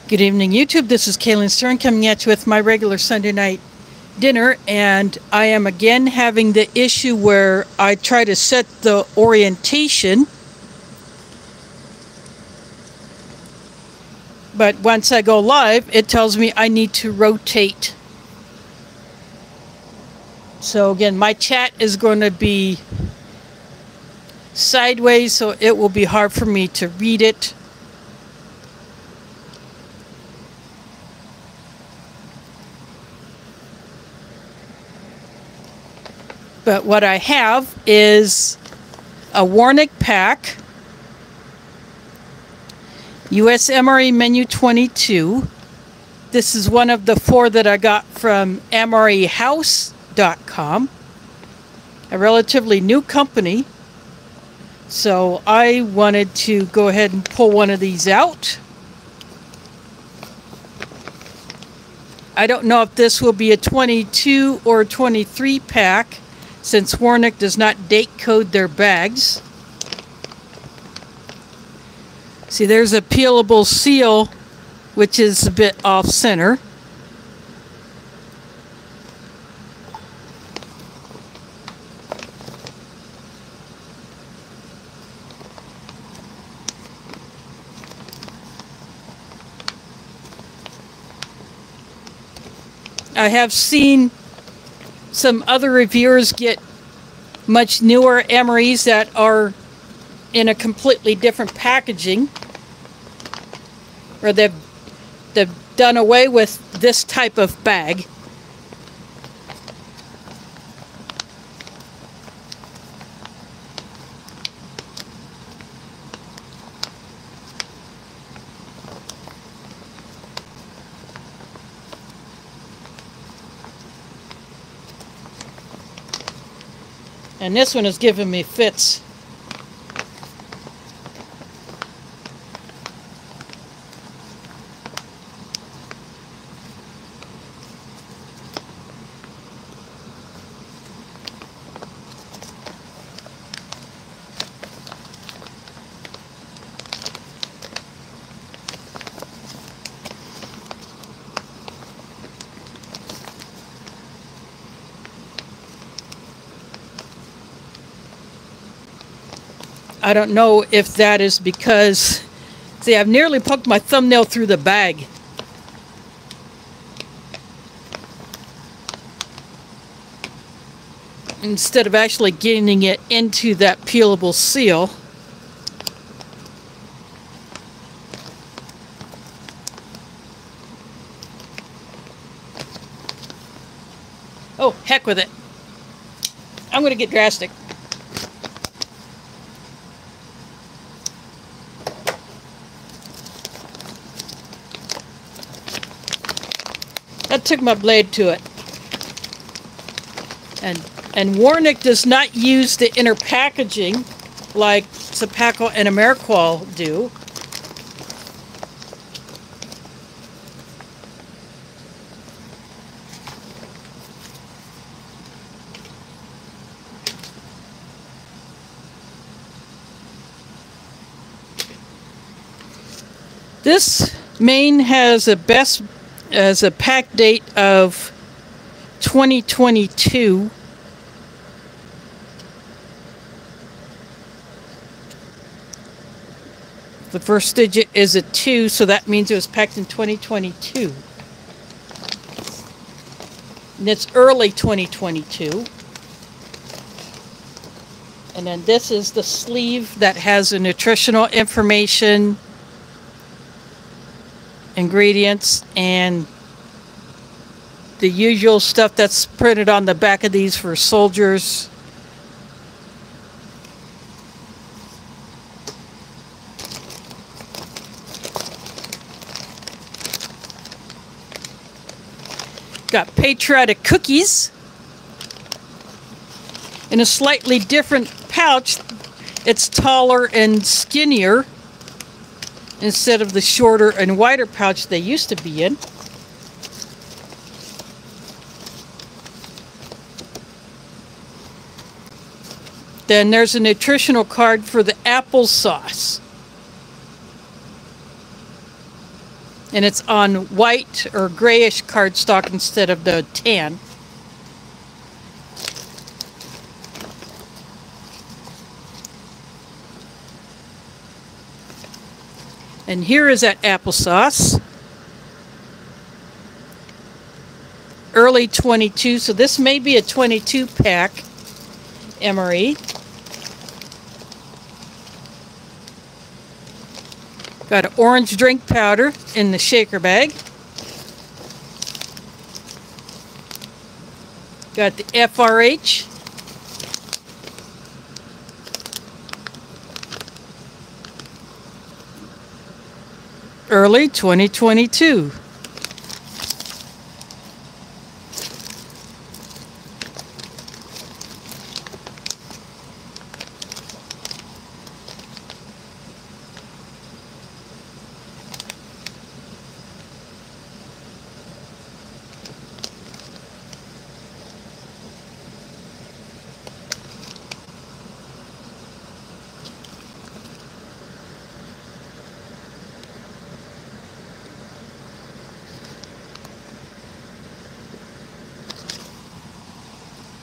Good evening, YouTube. This is Kaylin Stern coming at you with my regular Sunday night dinner, and I am again having the issue where I try to set the orientation, but once I go live, it tells me I need to rotate. So again, my chat is going to be sideways, so it will be hard for me to read it. But what I have is a Warnick pack, US MRE menu 22. This is one of the 4 that I got from MREhouse.com, a relatively new company. So I wanted to go ahead and pull one of these out. I don't know if this will be a 22 or 23 pack, since Warnick does not date code their bags. See, there's a peelable seal, which is a bit off center. I have seen some other reviewers get much newer MREs that are in a completely different packaging, or they've done away with this type of bag. And this one is giving me fits. I don't know if that is because, see, I've nearly poked my thumbnail through the bag. Instead of actually getting it into that peelable seal. Oh, heck with it. I'm going to get drastic. That took my blade to it. And Warnick does not use the inner packaging like Sapaco and Ameriqual do. This main has a pack date of 2022. The first digit is a 2, so that means it was packed in 2022. And it's early 2022. And then this is the sleeve that has the nutritional information, ingredients, and the usual stuff that's printed on the back of these for soldiers. Got patriotic cookies in a slightly different pouch. It's taller and skinnier instead of the shorter and wider pouch they used to be in. Then there's a nutritional card for the applesauce. And it's on white or grayish cardstock instead of the tan. And here is that applesauce. Early 22, so this may be a 22 pack MRE. Got an orange drink powder in the shaker bag. Got the FRH. Early 2022.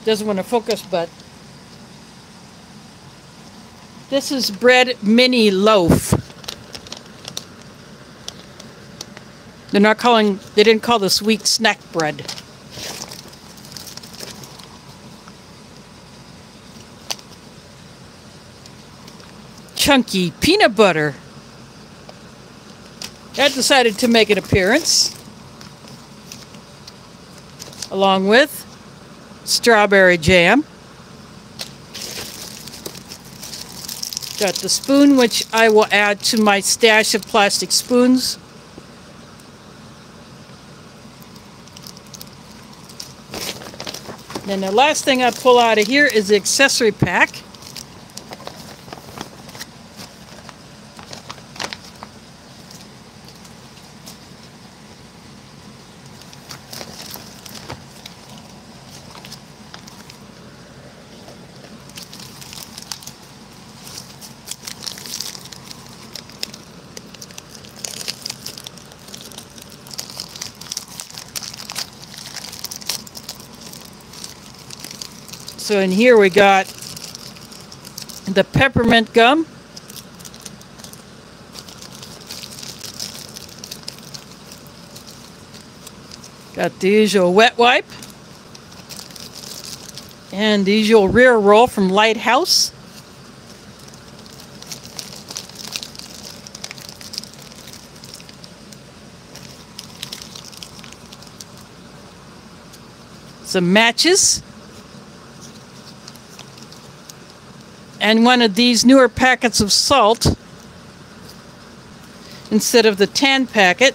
Doesn't want to focus, but this is bread mini loaf. They didn't call this wheat snack bread. Chunky peanut butter. That decided to make an appearance, along with strawberry jam. Got the spoon, which I will add to my stash of plastic spoons. Then the last thing I pull out of here is the accessory pack. So in here we got the peppermint gum, got the usual wet wipe, and the usual rear roll from Lighthouse. Some matches. And one of these newer packets of salt instead of the tan packet.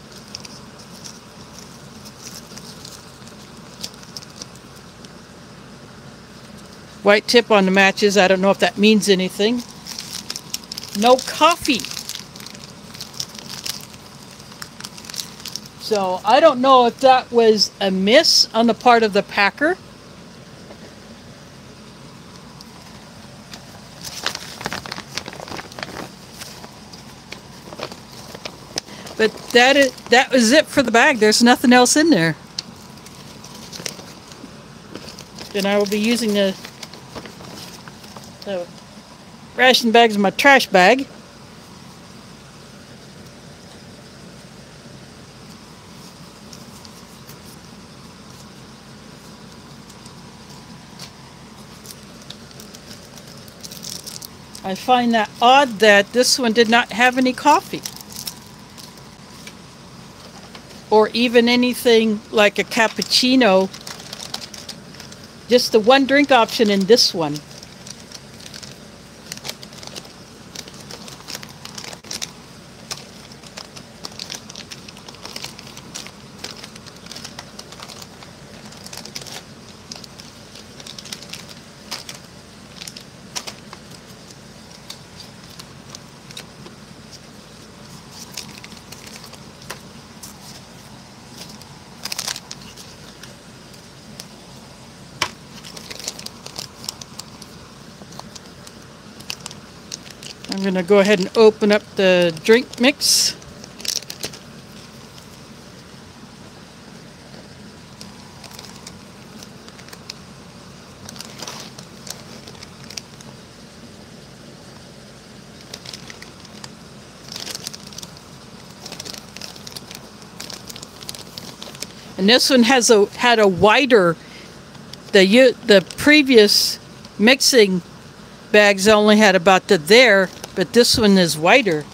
White tip on the matches. I don't know if that means anything. No coffee. So I don't know if that was a miss on the part of the packer. But that was it for the bag. There's nothing else in there. Then I will be using the ration bags in my trash bag. I find that odd that this one did not have any coffee. Or even anything like a cappuccino. Just the one drink option in this one. I'm going to go ahead and open up the drink mix. And this one had a wider, the previous mixing bags only had about to there, but this one is wider.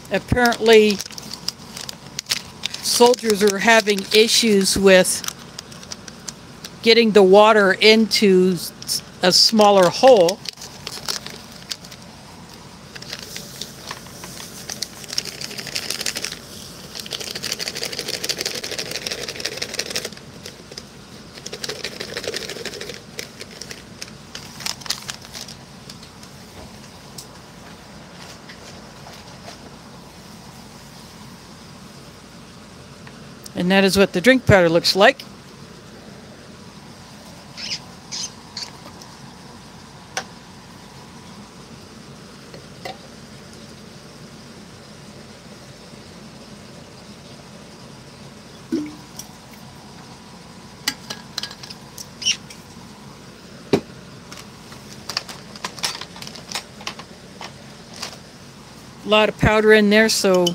Apparently, soldiers are having issues with getting the water into a smaller hole. And that is what the drink powder looks like. A lot of powder in there, so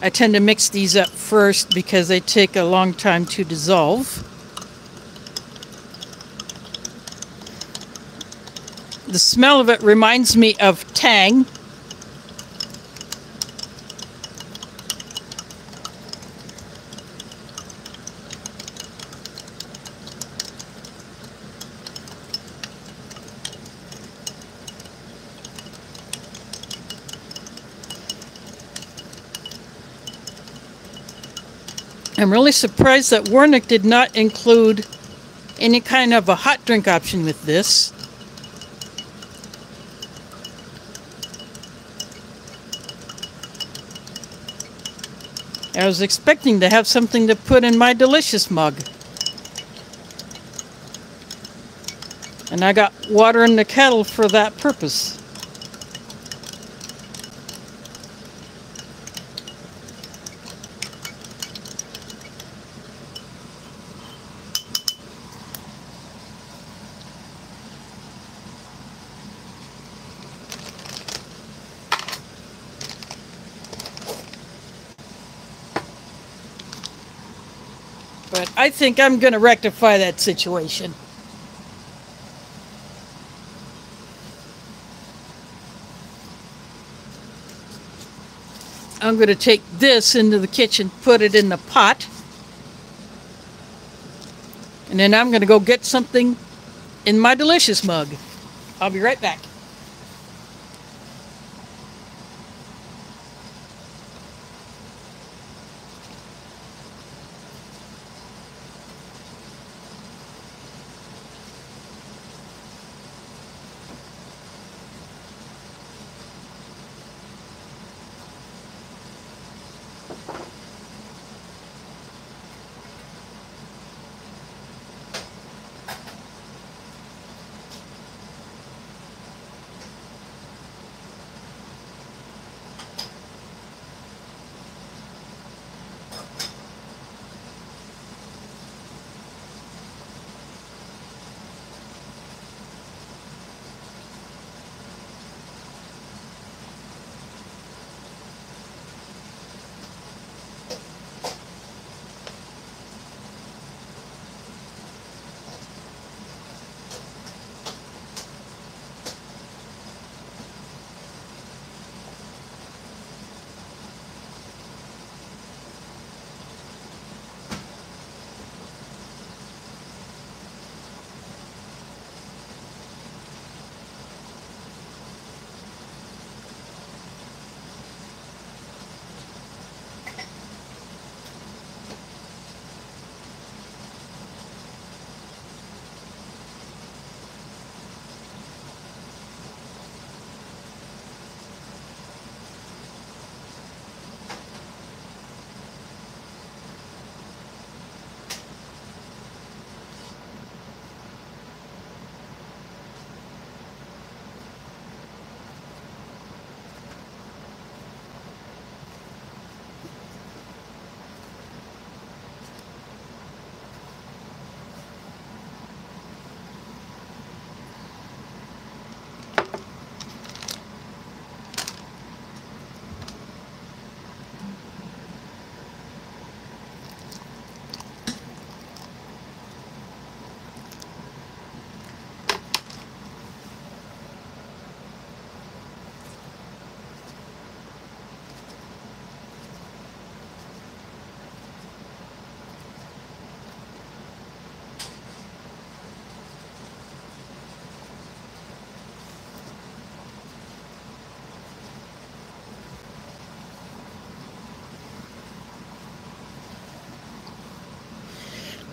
I tend to mix these up first because they take a long time to dissolve. The smell of it reminds me of Tang. I'm really surprised that Warnick did not include any kind of a hot drink option with this. I was expecting to have something to put in my delicious mug. And I got water in the kettle for that purpose. But I think I'm going to rectify that situation. I'm going to take this into the kitchen, put it in the pot. And then I'm going to go get something in my delicious mug. I'll be right back.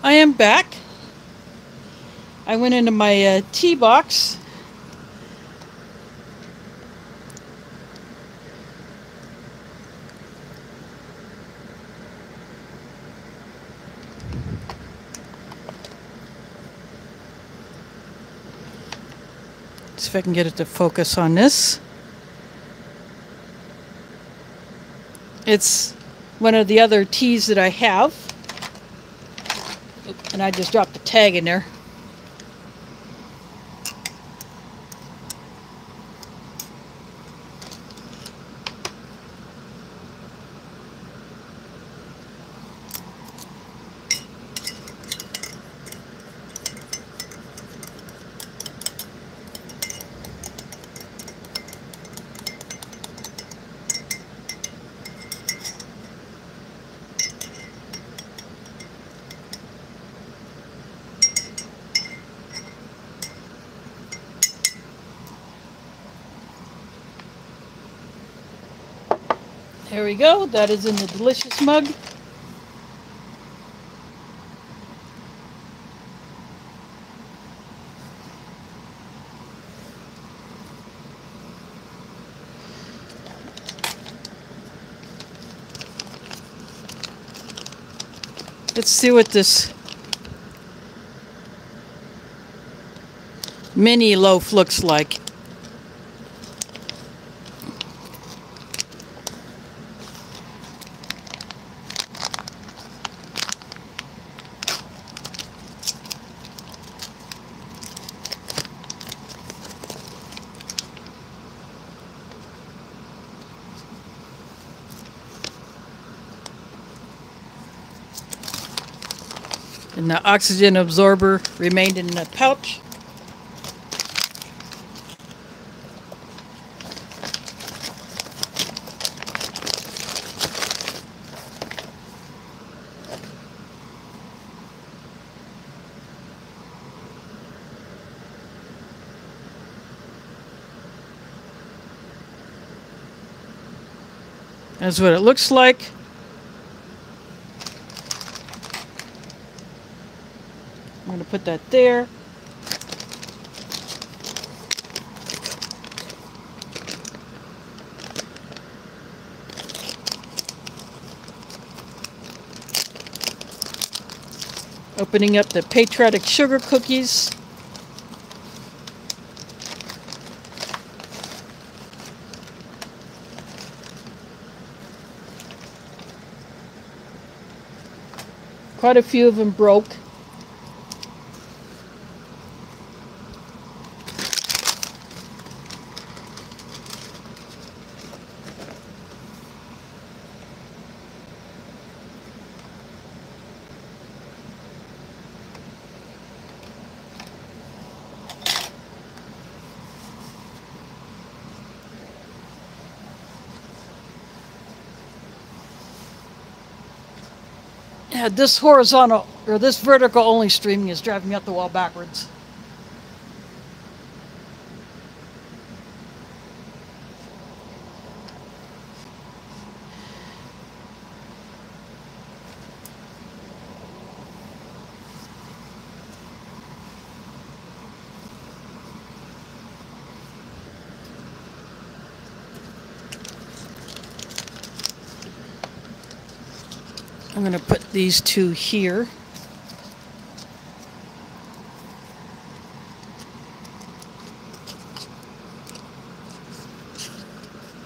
I am back. I went into my tea box. See if I can get it to focus on this. It's one of the other teas that I have. And I just dropped the tag in there. There we go. That is in the delicious mug. Let's see what this mini loaf looks like. And the oxygen absorber remained in the pouch. That's what it looks like. I'm going to put that there. Opening up the patriotic sugar cookies. Quite a few of them broke. Yeah, this horizontal or this vertical only streaming is driving me up the wall backwards. I'm going to put these two here.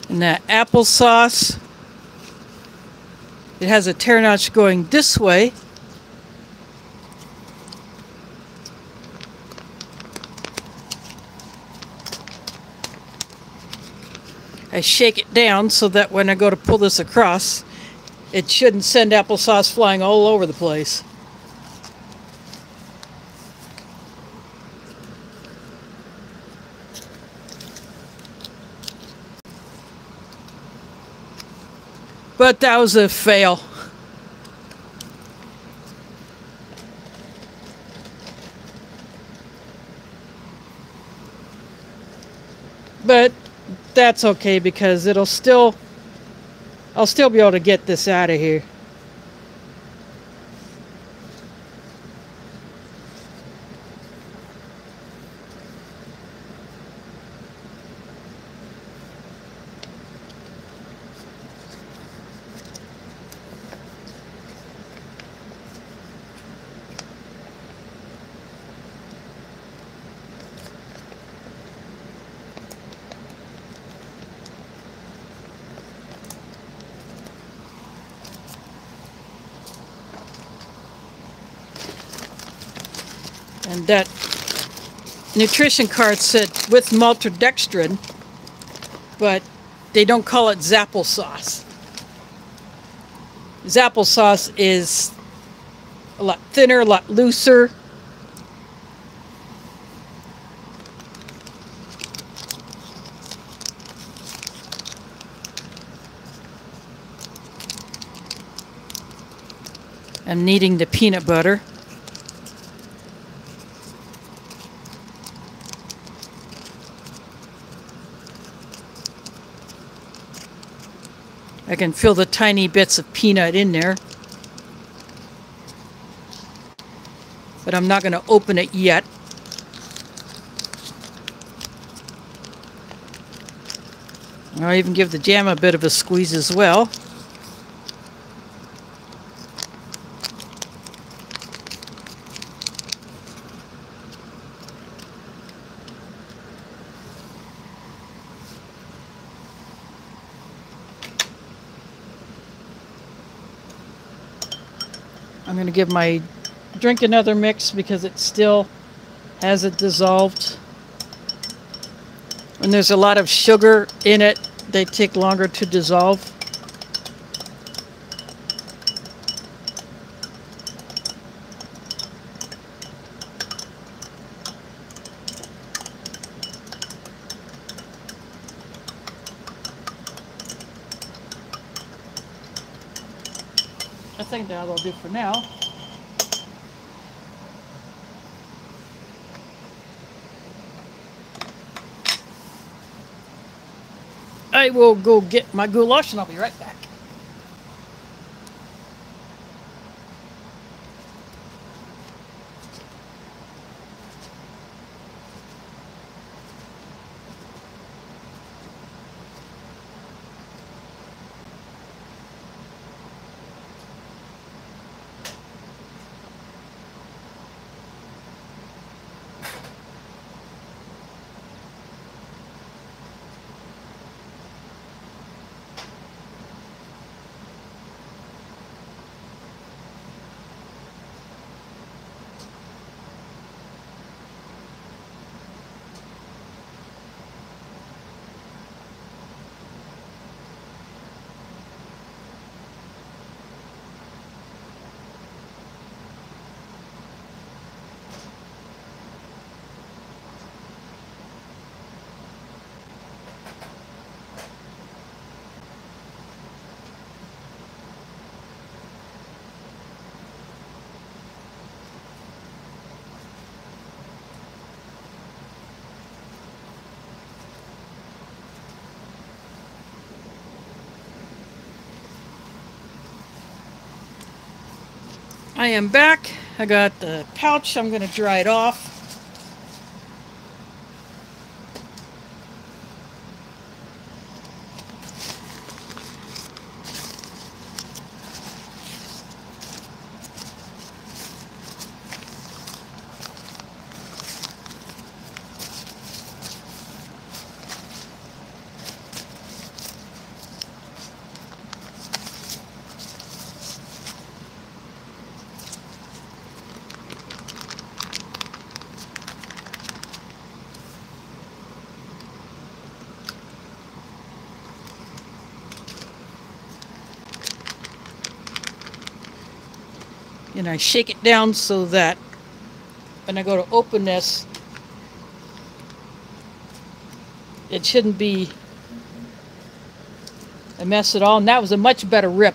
And that applesauce, it has a tear notch going this way. I shake it down so that when I go to pull this across, it shouldn't send applesauce flying all over the place. But that was a fail. But that's okay because I'll still be able to get this out of here. And that nutrition card said with maltodextrin, but they don't call it Zapple sauce. Zapple sauce is a lot thinner, a lot looser. I'm kneading the peanut butter. I can feel the tiny bits of peanut in there. But I'm not going to open it yet. I'll even give the jam a bit of a squeeze as well. I'm going to give my drink another mix because it still hasn't dissolved. When there's a lot of sugar in it, they take longer to dissolve. I think that'll do for now. I will go get my goulash and I'll be right back. I am back. I got the pouch. I'm going to dry it off. And I shake it down so that when I go to open this, it shouldn't be a mess at all. And that was a much better rip.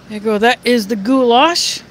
There you go. That is the goulash.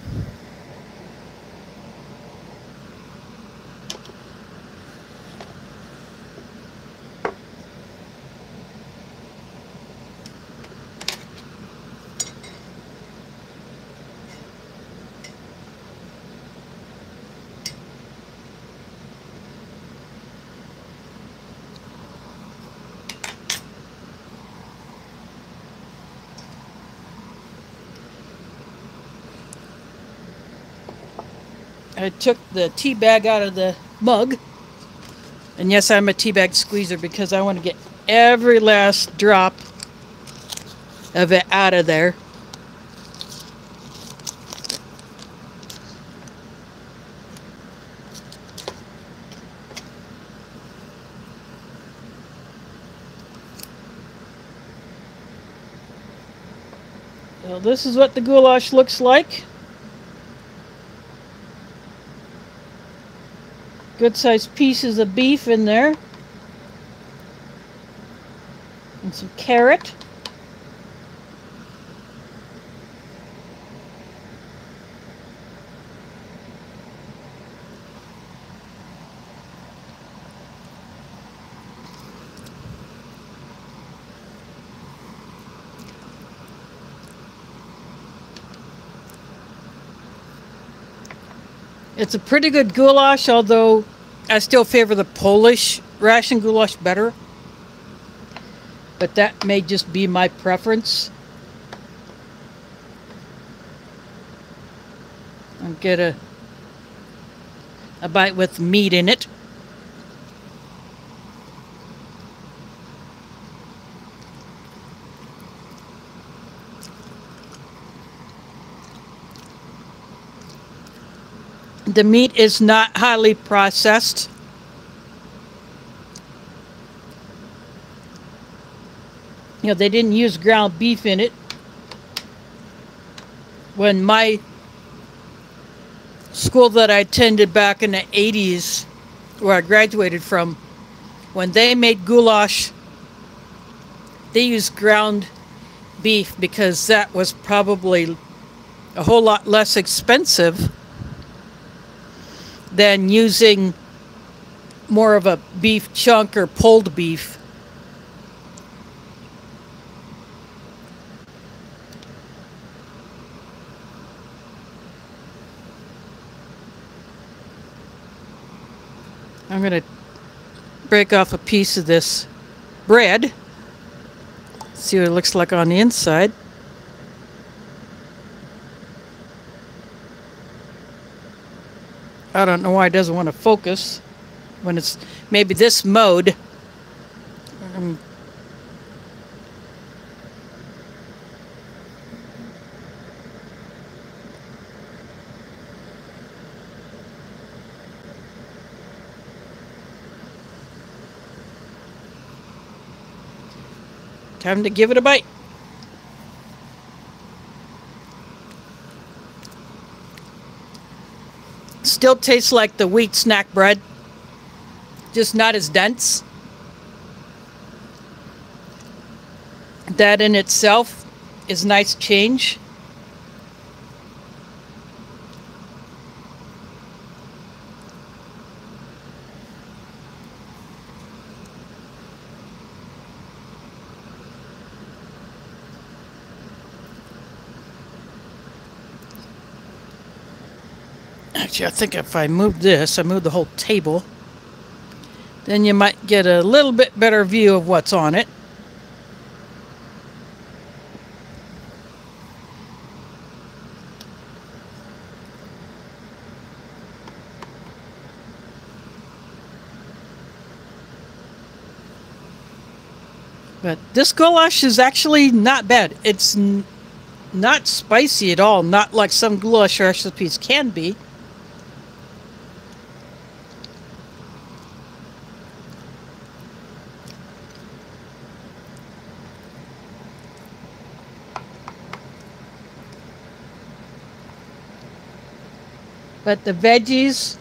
I took the tea bag out of the mug. And yes, I'm a tea bag squeezer because I want to get every last drop of it out of there. So this is what the goulash looks like. Good sized pieces of beef in there. And some carrot. It's a pretty good goulash, although I still favor the Polish ration goulash better. But that may just be my preference. I'll get a bite with meat in it. The meat is not highly processed. You know, they didn't use ground beef in it. When my school that I attended back in the 80s, where I graduated from, when they made goulash, they used ground beef because that was probably a whole lot less expensive than using more of a beef chunk or pulled beef. I'm going to break off a piece of this bread. See what it looks like on the inside. I don't know why it doesn't want to focus when it's maybe this mode. Time to give it a bite. Still tastes like the wheat snack bread, just not as dense. That in itself is a nice change. Actually, I think if I move this, I move the whole table, then you might get a little bit better view of what's on it. But this goulash is actually not bad. It's not spicy at all, not like some goulash recipes can be. But the veggies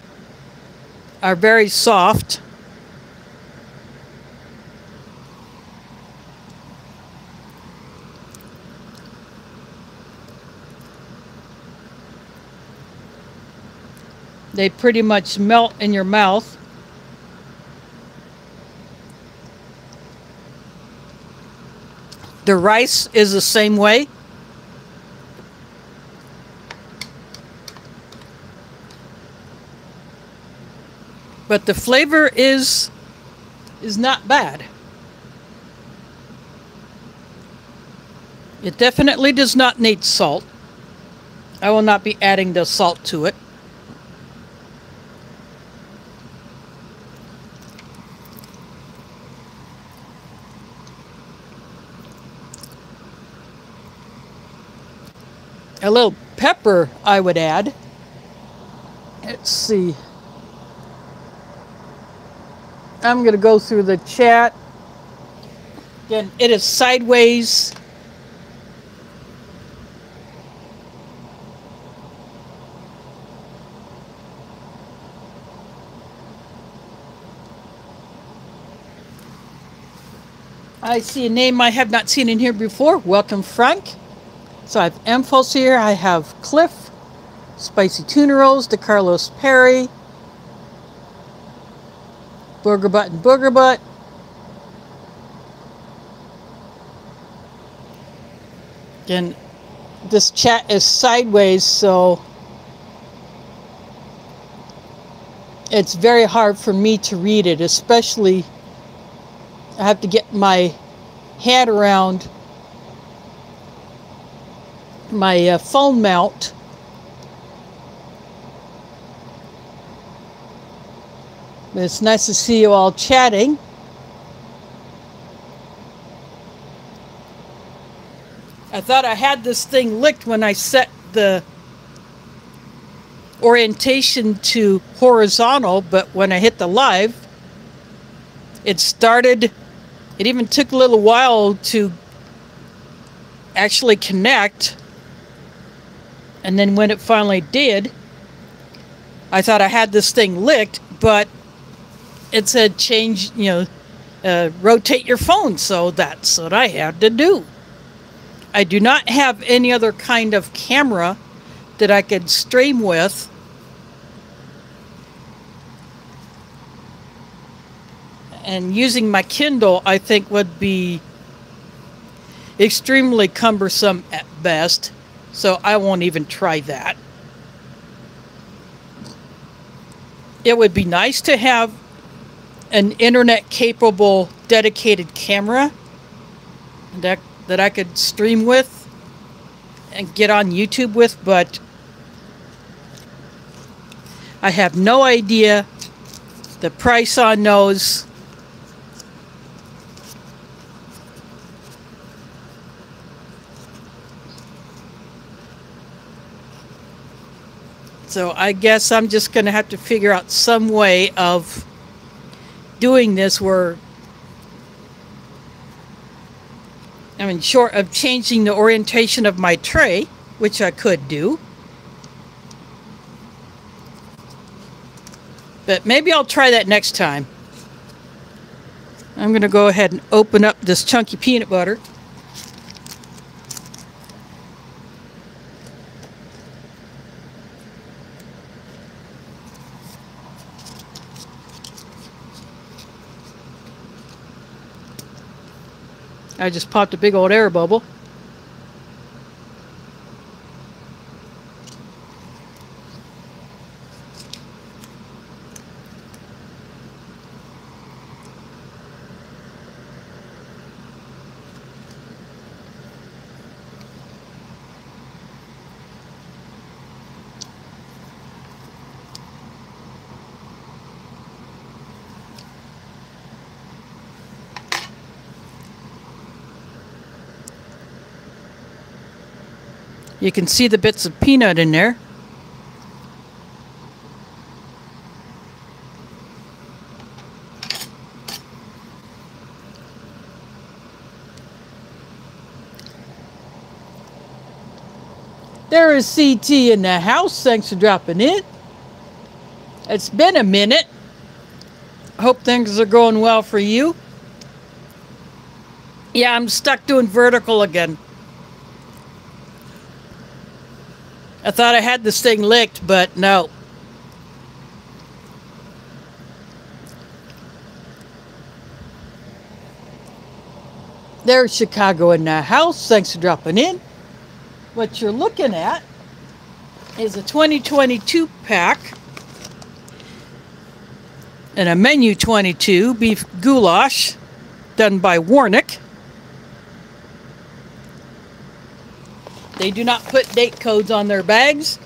are very soft. They pretty much melt in your mouth. The rice is the same way. But the flavor is not bad. It definitely does not need salt. I will not be adding the salt to it. A little pepper I would add. Let's see. I'm going to go through the chat. Again, it is sideways. I see a name I have not seen in here before. Welcome, Frank. So I have Emphos here. I have Cliff, Spicy Tuna Rolls, DeCarlos Perry, Booger Butt and Booger Butt. And this chat is sideways, so it's very hard for me to read it, especially I have to get my head around my phone mount. But it's nice to see you all chatting. I thought I had this thing licked when I set the orientation to horizontal, but when I hit the live, it started. It even took a little while to actually connect. And then when it finally did, I thought I had this thing licked, but it said change, rotate your phone. So that's what I had to do. I do not have any other kind of camera that I could stream with. And using my Kindle, I think, would be extremely cumbersome at best. So I won't even try that. It would be nice to have an internet-capable, dedicated camera that I could stream with and get on YouTube with, but I have no idea the price on those. So I guess I'm just going to have to figure out some way of doing this where, short of changing the orientation of my tray, which I could do. But maybe I'll try that next time. I'm going to go ahead and open up this chunky peanut butter. I just popped a big old air bubble. You can see the bits of peanut in there. There is CT in the house. Thanks for dropping in. It's been a minute. Hope things are going well for you. Yeah, I'm stuck doing vertical again. I thought I had this thing licked, but no. There's Chicago in the house. Thanks for dropping in. What you're looking at is a 2022 pack and a menu 22 beef goulash done by Warnick. They do not put date codes on their bags,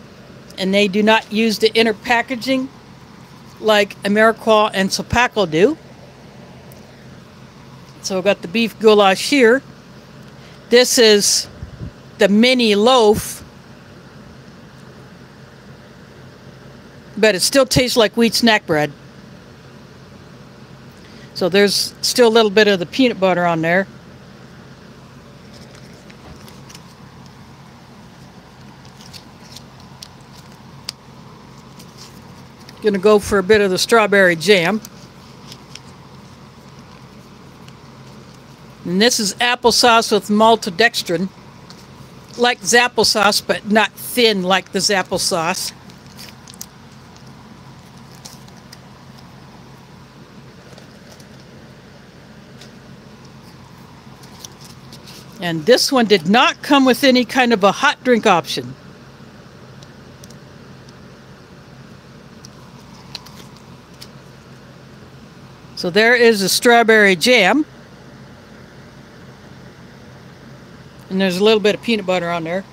and they do not use the inner packaging like Ameriquois and Sopaco do. So I've got the beef goulash here. This is the mini loaf, but it still tastes like wheat snack bread. So there's still a little bit of the peanut butter on there. Gonna go for a bit of the strawberry jam. And this is applesauce with maltodextrin. Like Zapplesauce, but not thin like the Zapplesauce. And this one did not come with any kind of a hot drink option. So there is a strawberry jam. And there's a little bit of peanut butter on there.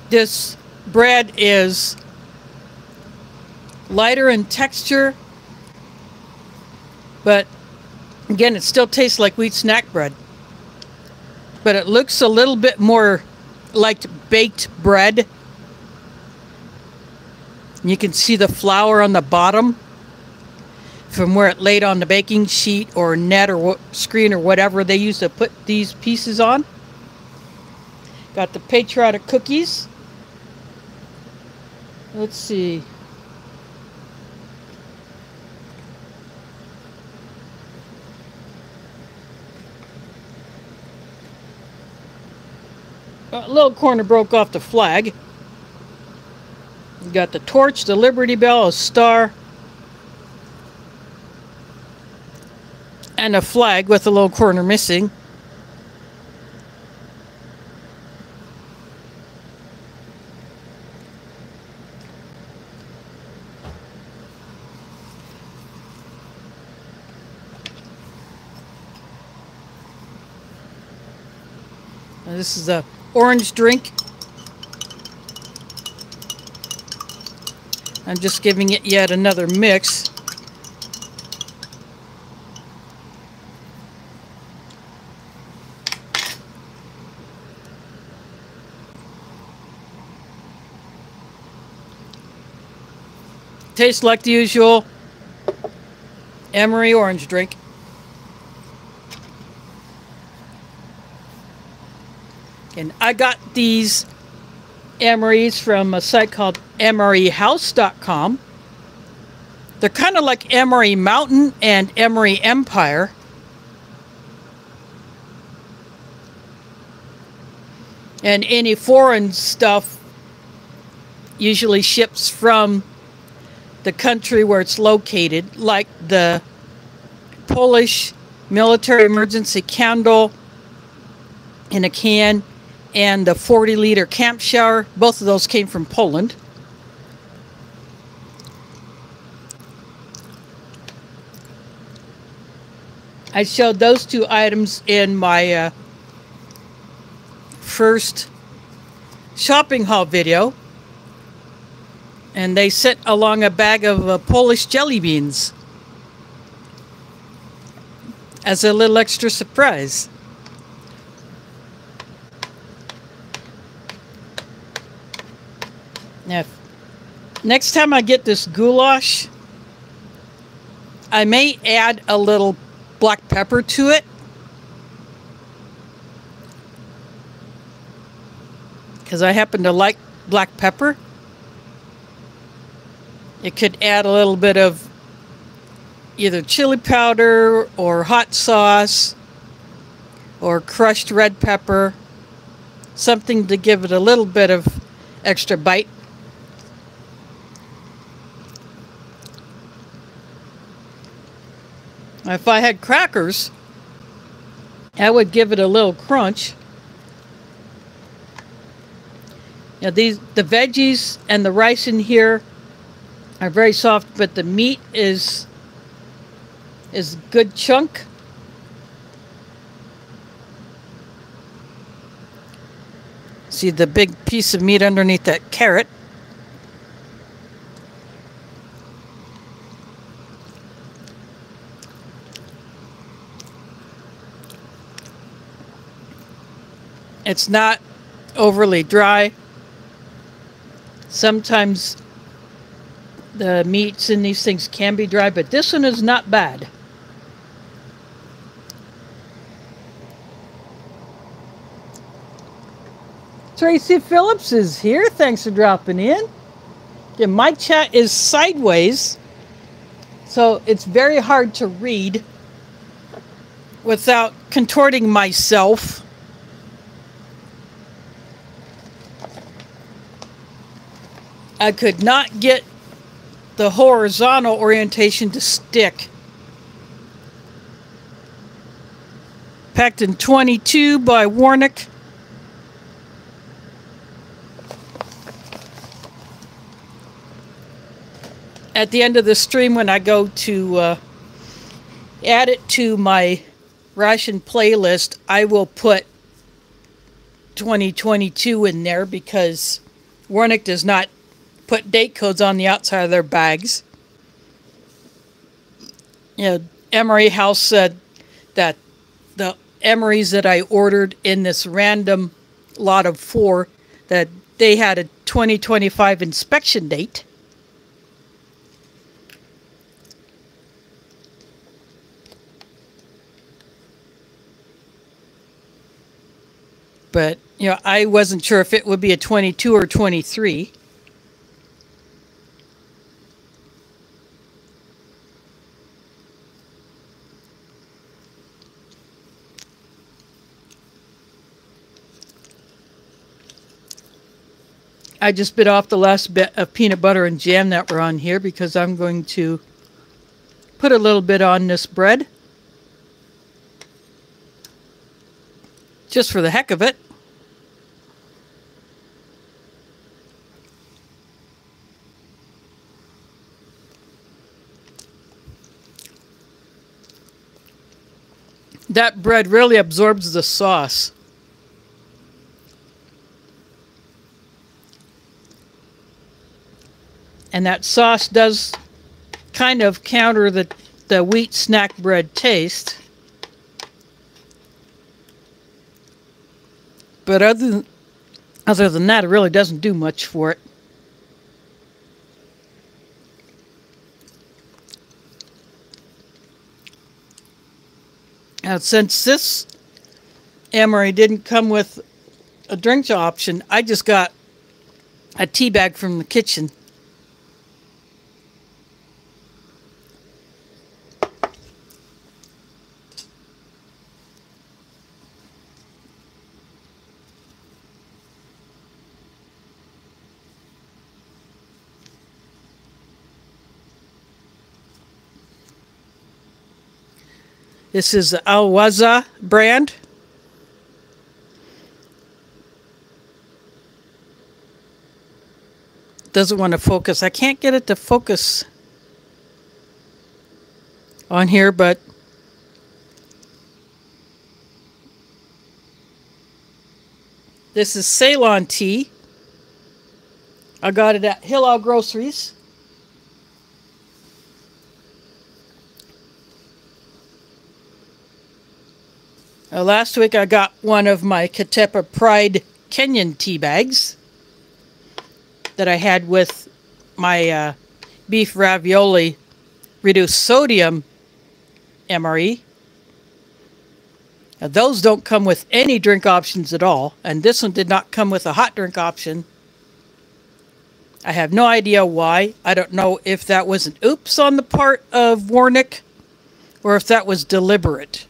This bread is lighter in texture, but again, it still tastes like wheat snack bread. But it looks a little bit more like baked bread. You can see the flour on the bottom from where it laid on the baking sheet or net or screen or whatever they used to put these pieces on. Got the patriotic cookies. Let's see. A little corner broke off the flag. You got the torch, the Liberty Bell, a star, and a flag with a little corner missing. Now this is a orange drink. I'm just giving it yet another mix. Tastes like the usual MRE orange drink. And I got these MREs from a site called MREhouse.com. They're kind of like MRE Mountain and MRE Empire. And any foreign stuff usually ships from the country where it's located, like the Polish military emergency candle in a can and the 40-liter camp shower. Both of those came from Poland. I showed those two items in my first shopping haul video. And they sent along a bag of Polish jelly beans as a little extra surprise. Now, next time I get this goulash, I may add a little black pepper to it. Because I happen to like black pepper. It could add a little bit of either chili powder or hot sauce or crushed red pepper, something to give it a little bit of extra bite. If I had crackers, I would give it a little crunch. Now the veggies and the rice in here are very soft, but the meat is a good chunk. See the big piece of meat underneath that carrot. It's not overly dry. Sometimes the meats in these things can be dry, but this one is not bad. Tracy Phillips is here. Thanks for dropping in. Yeah, my chat is sideways, so it's very hard to read without contorting myself. I could not get the horizontal orientation to stick. Packed in 22 by Warnick. At the end of the stream, when I go to add it to my ration playlist, I will put 2022 in there because Warnick does not put date codes on the outside of their bags. You know, MRE House said that the MREs that I ordered in this random lot of 4, that they had a 2025 inspection date. But, you know, I wasn't sure if it would be a 22 or 23. I just bit off the last bit of peanut butter and jam that were on here because I'm going to put a little bit on this bread. Just for the heck of it. That bread really absorbs the sauce. And that sauce does kind of counter the wheat snack bread taste. But other than that, it really doesn't do much for it. Now, since this MRE didn't come with a drink option, I just got a tea bag from the kitchen. This is the Al-Waza brand. Doesn't want to focus. I can't get it to focus on here, but this is Ceylon tea. I got it at Hillel Groceries. Last week I got one of my Katepa Pride Kenyan tea bags that I had with my beef ravioli reduced sodium MRE. Now, those don't come with any drink options at all, and this one did not come with a hot drink option. I have no idea why. I don't know if that was an oops on the part of Warnick or if that was deliberate.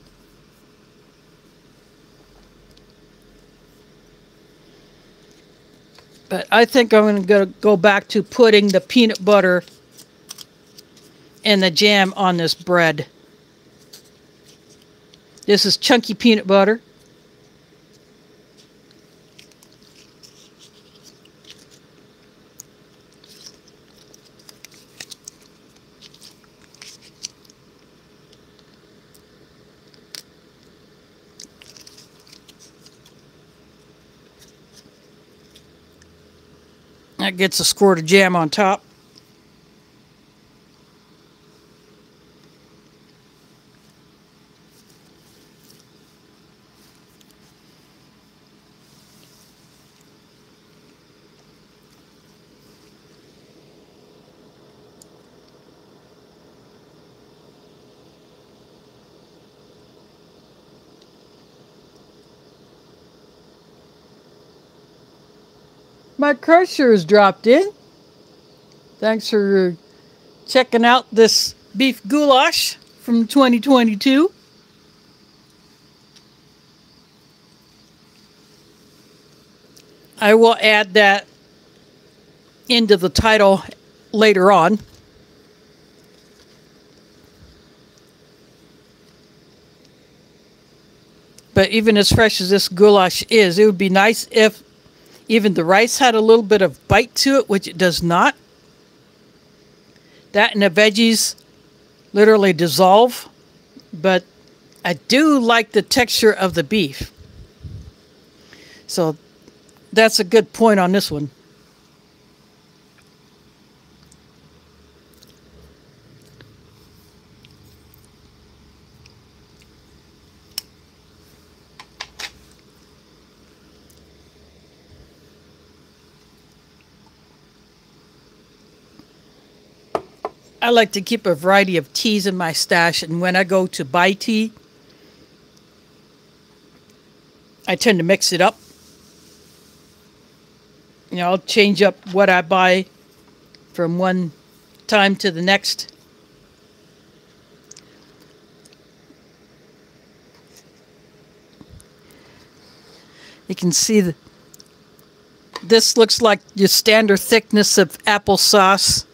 But I think I'm going to go back to putting the peanut butter and the jam on this bread. This is chunky peanut butter. That gets a squirt of jam on top. My crusher has dropped in. Thanks for checking out this beef goulash from 2022. I will add that into the title later on. But even as fresh as this goulash is, it would be nice if even the rice had a little bit of bite to it, which it does not. That and the veggies literally dissolve. But I do like the texture of the beef. So that's a good point on this one. I like to keep a variety of teas in my stash, and when I go to buy tea, I tend to mix it up. You know, I'll change up what I buy from one time to the next. You can see this looks like your standard thickness of applesauce.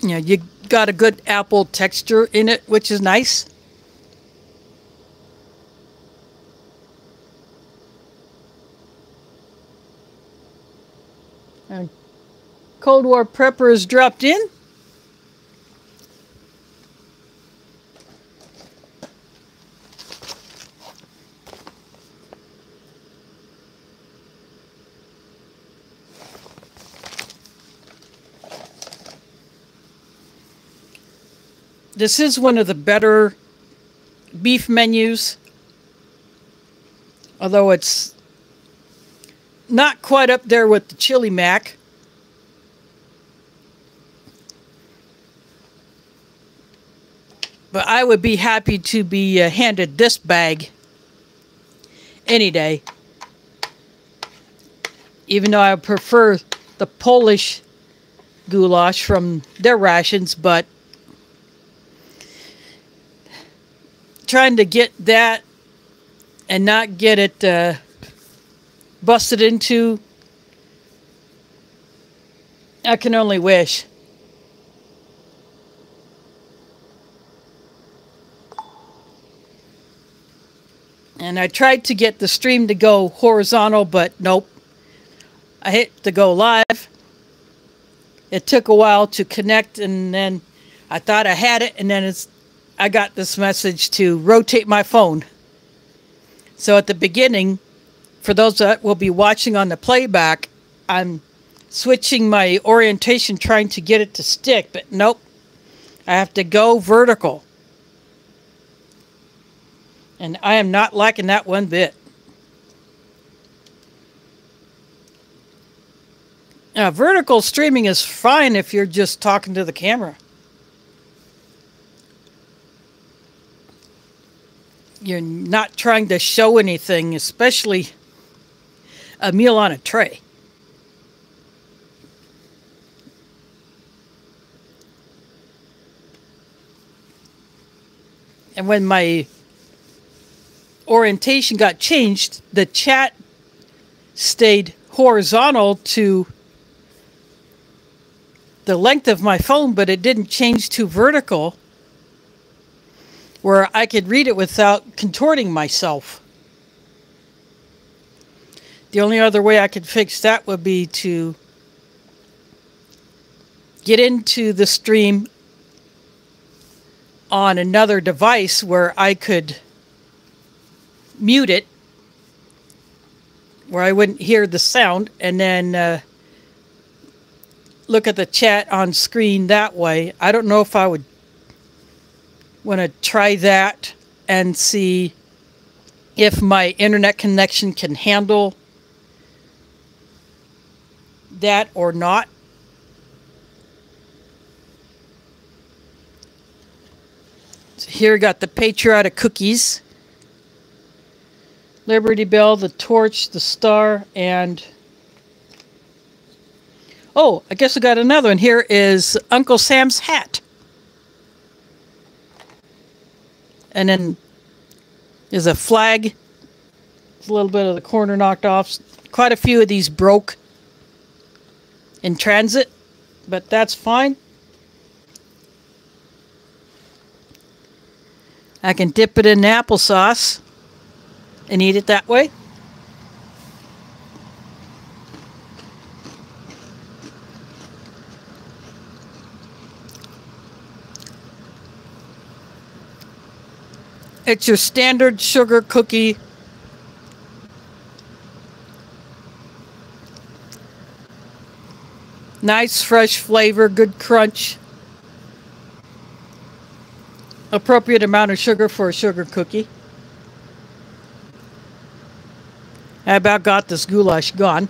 You know, you got a good apple texture in it, which is nice. And Cold War Prepper has dropped in. This is one of the better beef menus, although it's not quite up there with the Chili Mac. But I would be happy to be handed this bag any day, even though I prefer the Polish goulash from their rations, but trying to get that and not get it busted into, I can only wish. And I tried to get the stream to go horizontal, but nope. I hit the go live. It took a while to connect, and then I thought I had it, and then I got this message to rotate my phone. So at the beginning, for those that will be watching on the playback, I'm switching my orientation trying to get it to stick, but nope. I have to go vertical. And I am not liking that one bit. Vertical streaming is fine if you're just talking to the camera. You're not trying to show anything, especially a meal on a tray. And when my orientation got changed, the chat stayed horizontal to the length of my phone, but it didn't change to vertical where I could read it without contorting myself. The only other way I could fix that would be to get into the stream on another device where I could mute it, where I wouldn't hear the sound, and then look at the chat on screen that way. I don't know if I would want to try that and see if my internet connection can handle that or not. So here we got the patriotic cookies, Liberty Bell, the torch, the star, and oh, I guess I got another one. Here is Uncle Sam's hat. And then there's a flag. A little bit of the corner knocked off. Quite a few of these broke in transit, but that's fine. I can dip it in applesauce and eat it that way. It's your standard sugar cookie. Nice fresh flavor, good crunch. Appropriate amount of sugar for a sugar cookie. I about got this goulash gone.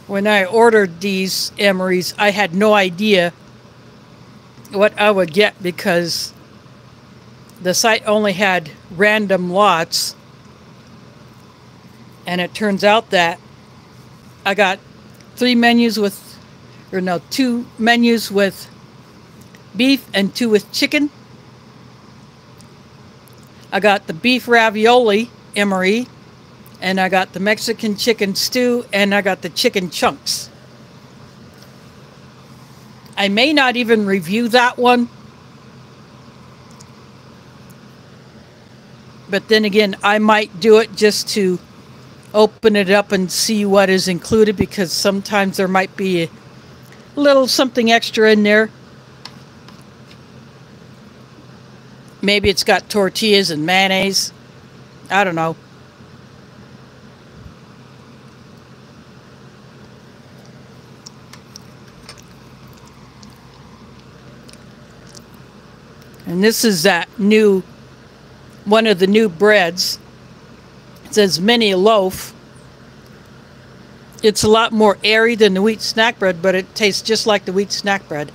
When I ordered these MREs, I had no idea what I would get because the site only had random lots. And it turns out that I got two menus with beef and 2 with chicken. I got the beef ravioli MRE, and I got the Mexican chicken stew, and I got the chicken chunks. I may not even review that one. But then again, I might do it just to open it up and see what is included, because sometimes there might be a little something extra in there. Maybe it's got tortillas and mayonnaise. I don't know. And this is that new, one of the new breads. It says mini loaf. It's a lot more airy than the wheat snack bread, but it tastes just like the wheat snack bread.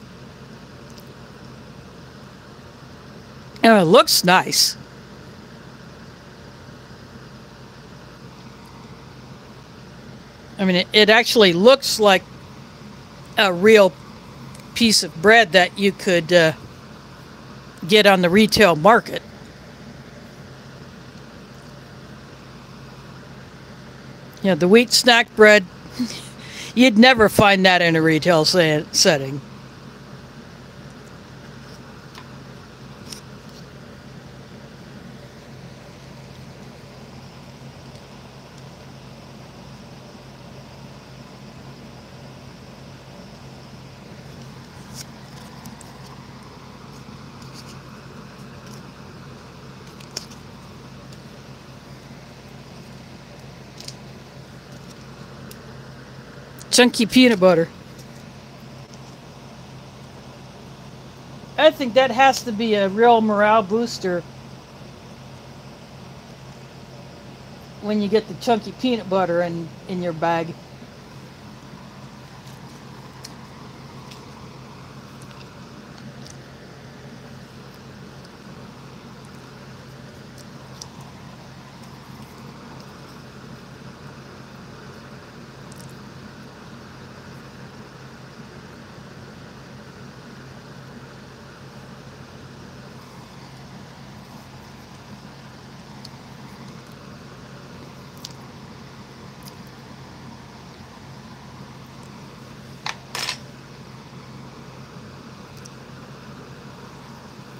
And it looks nice. I mean, it actually looks like a real piece of bread that you could get on the retail market. Yeah, the wheat snack bread, you'd never find that in a retail setting. Chunky peanut butter. I think that has to be a real morale booster when you get the chunky peanut butter in your bag.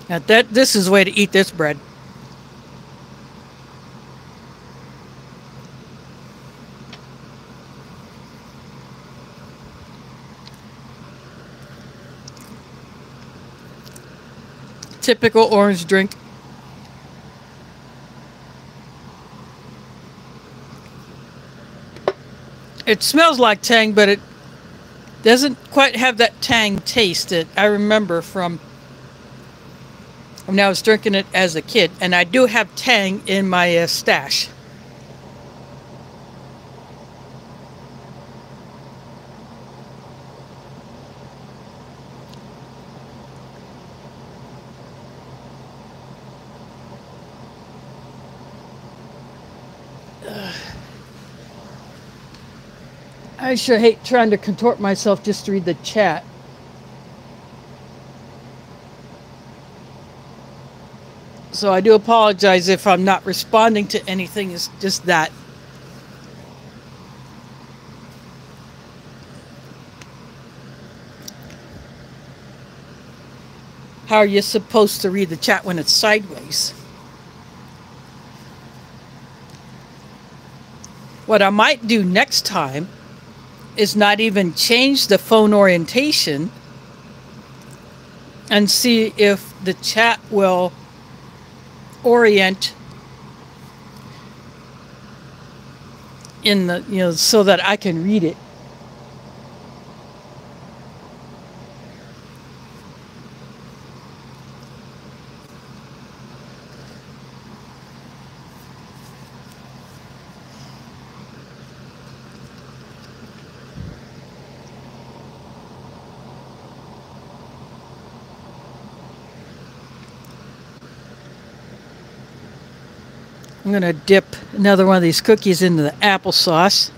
Now this is the way to eat this bread. Typical orange drink. It smells like tang, but it doesn't quite have that tang taste that I remember from when I was drinking it as a kid. And I do have tang in my stash. I sure hate trying to contort myself just to read the chat. So I do apologize if I'm not responding to anything. It's just that. How are you supposed to read the chat when it's sideways? What I might do next time is not even change the phone orientation and see if the chat will orient in the, so that I can read it. I'm going to dip another one of these cookies into the applesauce.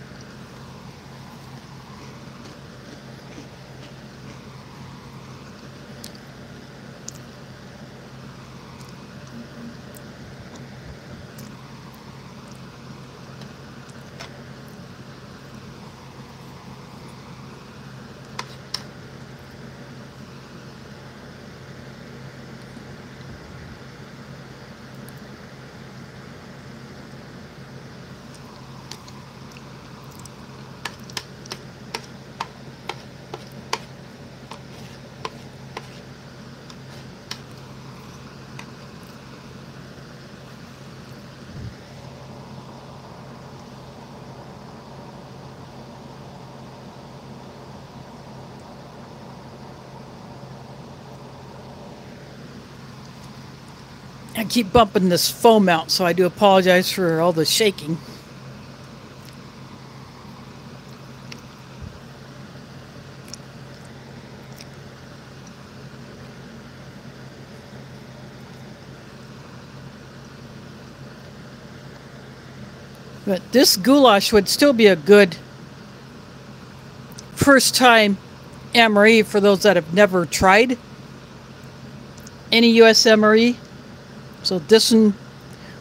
I keep bumping this foam out, so I do apologize for all the shaking. But this goulash would still be a good first time MRE for those that have never tried any US MRE. So this one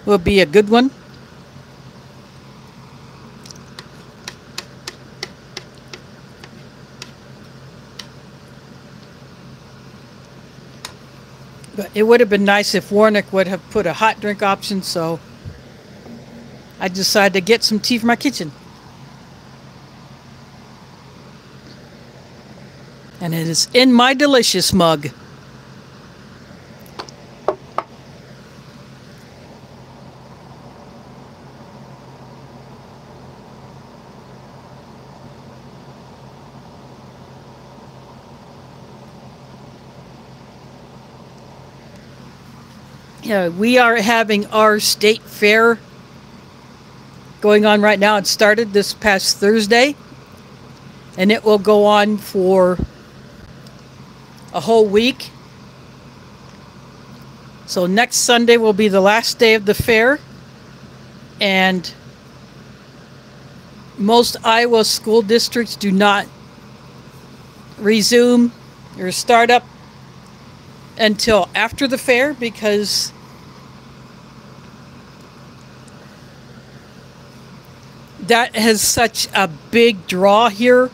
will be a good one. But it would have been nice if Warnick would have put a hot drink option, so I decided to get some tea for my kitchen. And it is in my delicious mug. We are having our state fair going on right now. It started this past Thursday, and it will go on for a whole week. So next Sunday will be the last day of the fair, and most Iowa school districts do not resume or start up until after the fair, because that has such a big draw here.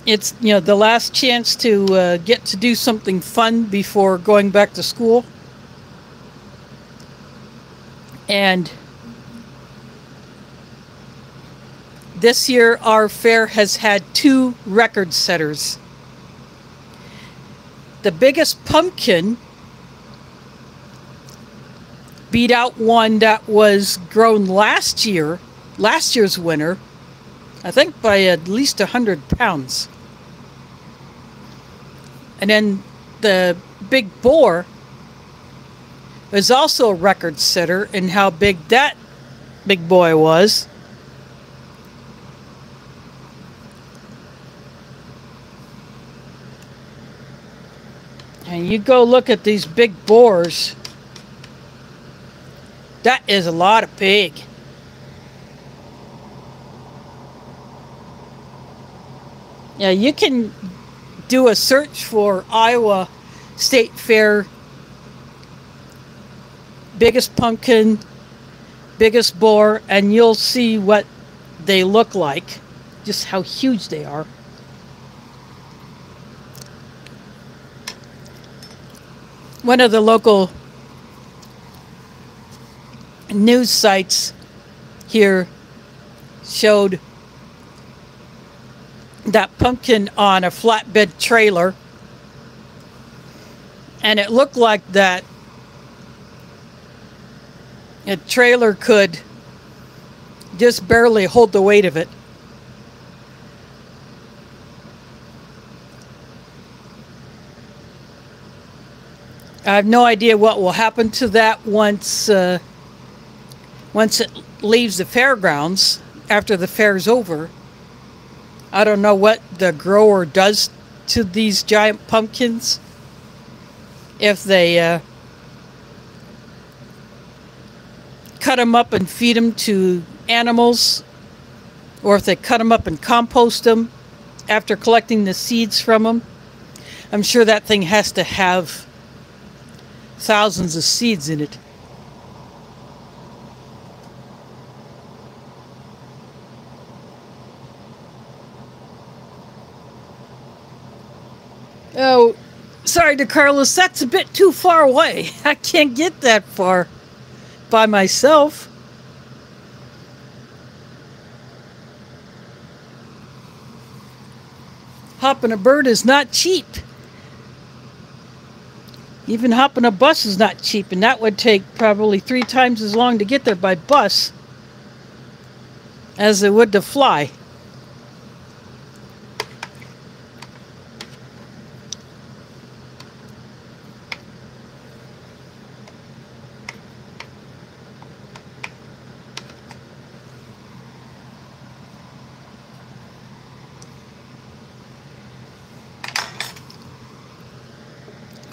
It's, the last chance to get to do something fun before going back to school. And this year our fair has had 2 record setters. The biggest pumpkin beat out one that was grown last year's winner, I think by at least 100 pounds. And then the big boar was also a record setter in how big that big boy was. And you go look at these big boars. That is a lot of pig. Yeah, you can do a search for Iowa State Fair biggest pumpkin, biggest boar, and you'll see what they look like, just how huge they are. One of the local news sites here showed that pumpkin on a flatbed trailer, and it looked like that a trailer could just barely hold the weight of it. I have no idea what will happen to that once it leaves the fairgrounds after the fair's over. I don't know what the grower does to these giant pumpkins. If they cut them up and feed them to animals, or if they cut them up and compost them after collecting the seeds from them. I'm sure that thing has to have thousands of seeds in it. Oh, sorry, DeCarlos, that's a bit too far away. I can't get that far by myself. Hopping a bird is not cheap. Even hopping a bus is not cheap, and that would take probably 3 times as long to get there by bus as it would to fly.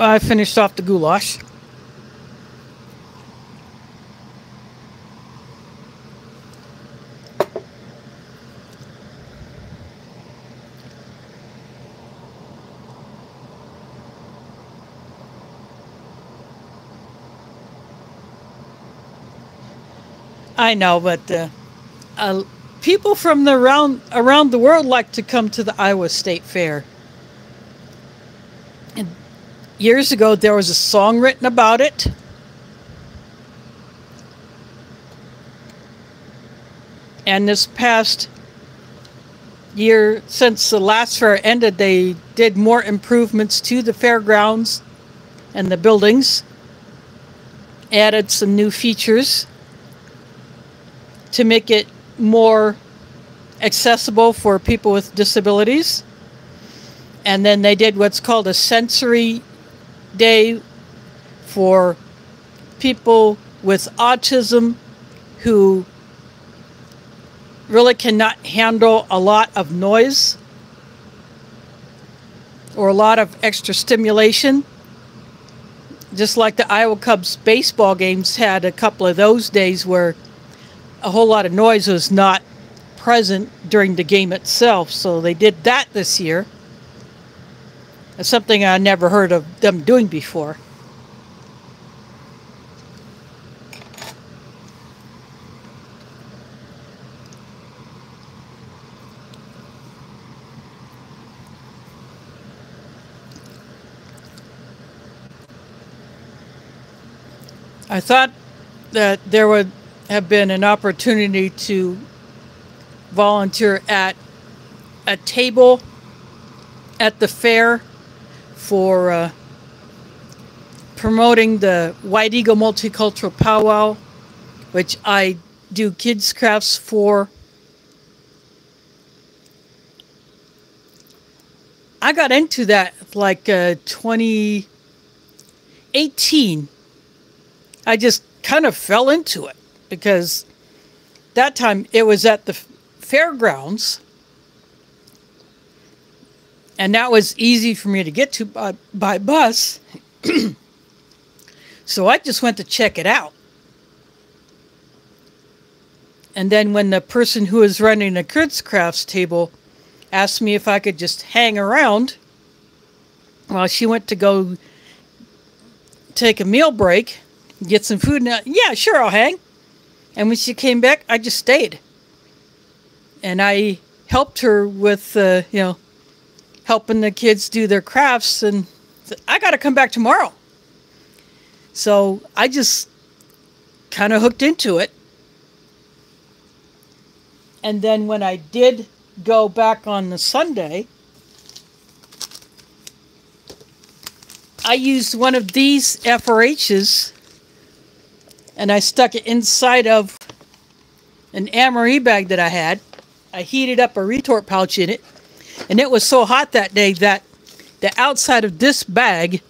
I finished off the goulash. I know, but people from around the world like to come to the Iowa State Fair. And years ago, there was a song written about it. And this past year, since the last fair ended, they did more improvements to the fairgrounds and the buildings. Added some new features to make it more accessible for people with disabilities. And then they did what's called a sensory day for people with autism who really cannot handle a lot of noise or a lot of extra stimulation. Just like the Iowa Cubs baseball games had a couple of those days where a whole lot of noise was not present during the game itself. So they did that this year. It's something I never heard of them doing before. I thought that there would have been an opportunity to volunteer at a table at the fair for promoting the White Eagle Multicultural Powwow, which I do kids crafts for. I got into that like 2018. I just kind of fell into it because that time it was at the fairgrounds, and that was easy for me to get to by bus. So I just went to check it out. And then when the person who was running the kids crafts table asked me if I could just hang around while she went to go take a meal break, get some food. And yeah, sure, I'll hang. And when she came back, I just stayed. And I helped her with, helping the kids do their crafts. And said, I got to come back tomorrow. So I just kind of hooked into it. And then when I did go back on the Sunday, I used one of these FRHs and I stuck it inside of an MRE bag that I had. I heated up a retort pouch in it, and it was so hot that day that the outside of this bag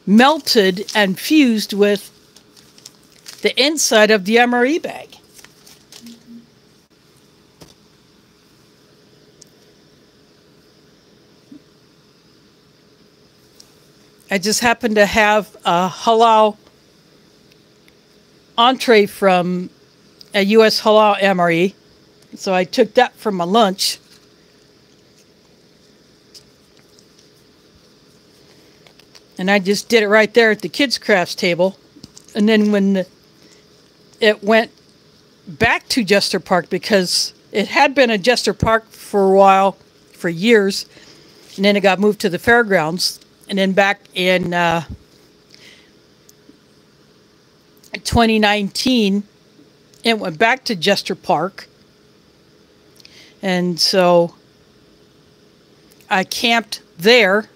melted and fused with the inside of the MRE bag. I just happened to have a halal entree from a U.S. halal MRE, so I took that for my lunch. And I just did it right there at the kids' crafts table. And then when it went back to Jester Park, because it had been at Jester Park for a while, for years, and then it got moved to the fairgrounds. And then back in 2019, it went back to Jester Park. And so I camped there.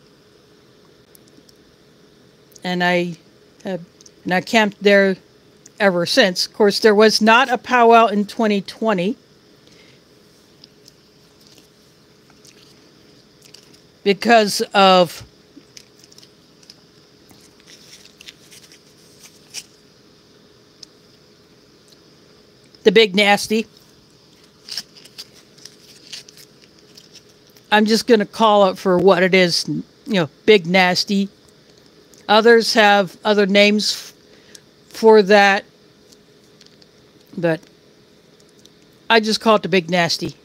And I camped there ever since. Of course, there was not a powwow in 2020 because of the Big Nasty. I'm just going to call it for what it is, Big Nasty. Others have other names for that, but I just call it the Big Nasty.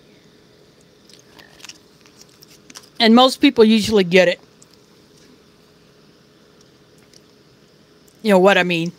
And most people usually get it. You know what I mean.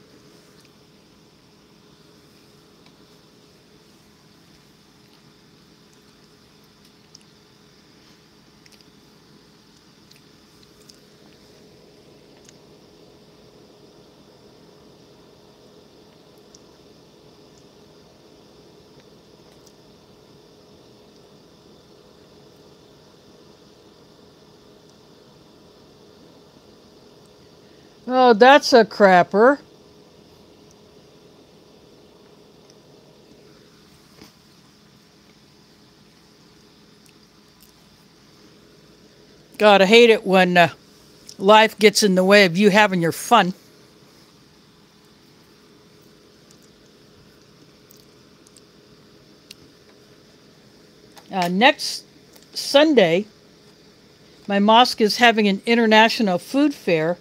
Oh, that's a crapper. God, I hate it when life gets in the way of you having your fun. Next Sunday, my mosque is having an international food fair,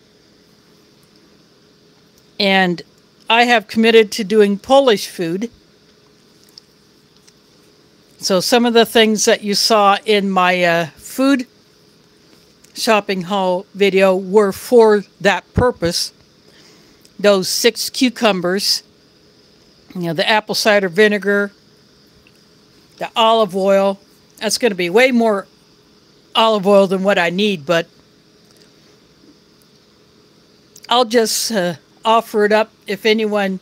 and I have committed to doing Polish food. So some of the things that you saw in my food shopping haul video were for that purpose. Those 6 cucumbers, the apple cider vinegar, the olive oil. That's going to be way more olive oil than what I need, but I'll just offer it up if anyone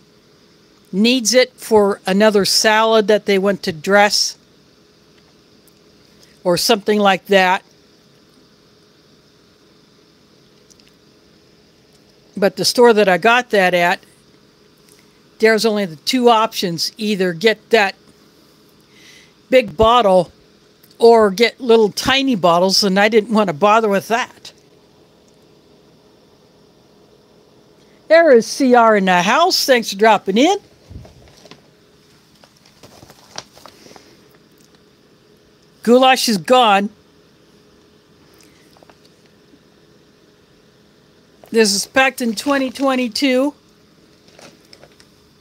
needs it for another salad that they want to dress or something like that. But the store that I got that at, there's only the 2 options. Either get that big bottle or get little tiny bottles, and I didn't want to bother with that. There is CR in the house. Thanks for dropping in. Goulash is gone. This is packed in 2022.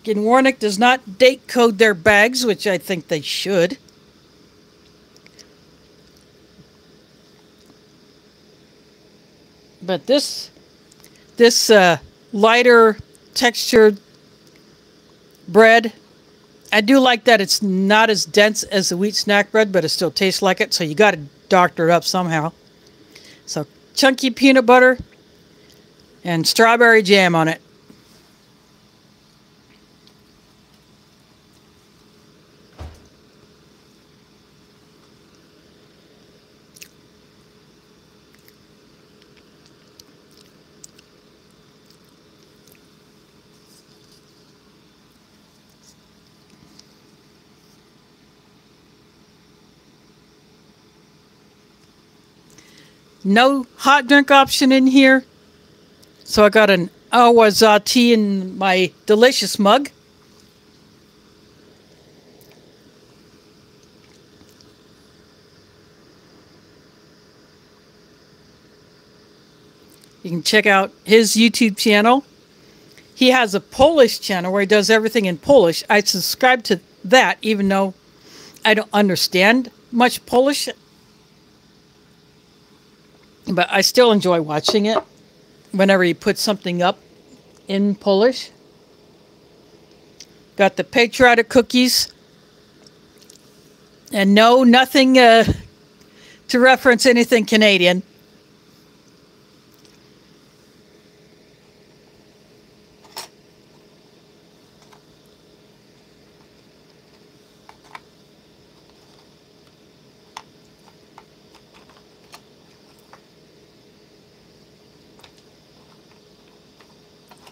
Again, Warnick does not date code their bags, which I think they should. But this lighter textured bread, I do like that it's not as dense as the wheat snack bread, but it still tastes like it, so you got to doctor it up somehow. So chunky peanut butter and strawberry jam on it. No hot drink option in here, so I got an Awaza tea in my delicious mug. You can check out his YouTube channel. He has a Polish channel where he does everything in Polish. I subscribe to that even though I don't understand much Polish. But I still enjoy watching it whenever he puts something up in Polish. Got the patriotic cookies. And no, nothing to reference anything Canadian.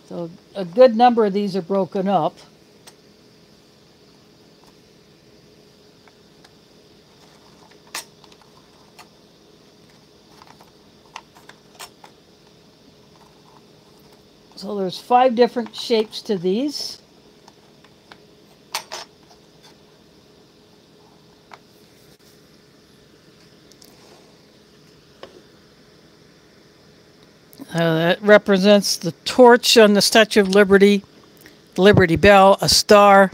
So a good number of these are broken up. So there's 5 different shapes to these. That represents the torch on the Statue of Liberty, the Liberty Bell, a star,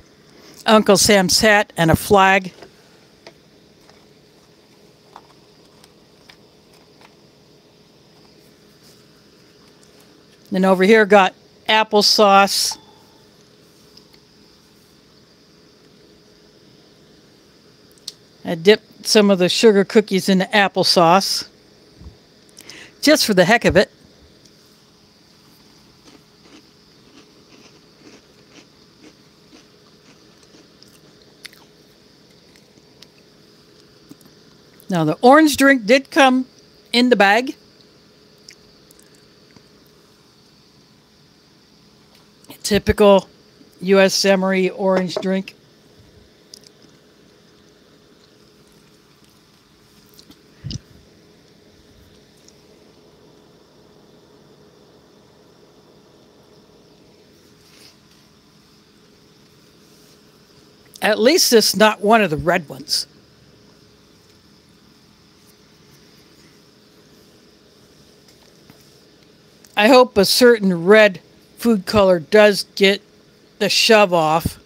Uncle Sam's hat, and a flag. Then over here got applesauce. I dipped some of the sugar cookies in the applesauce, just for the heck of it. Now, the orange drink did come in the bag. Typical U.S. MRE orange drink. At least it's not one of the red ones. I hope a certain red food color does get the shove off,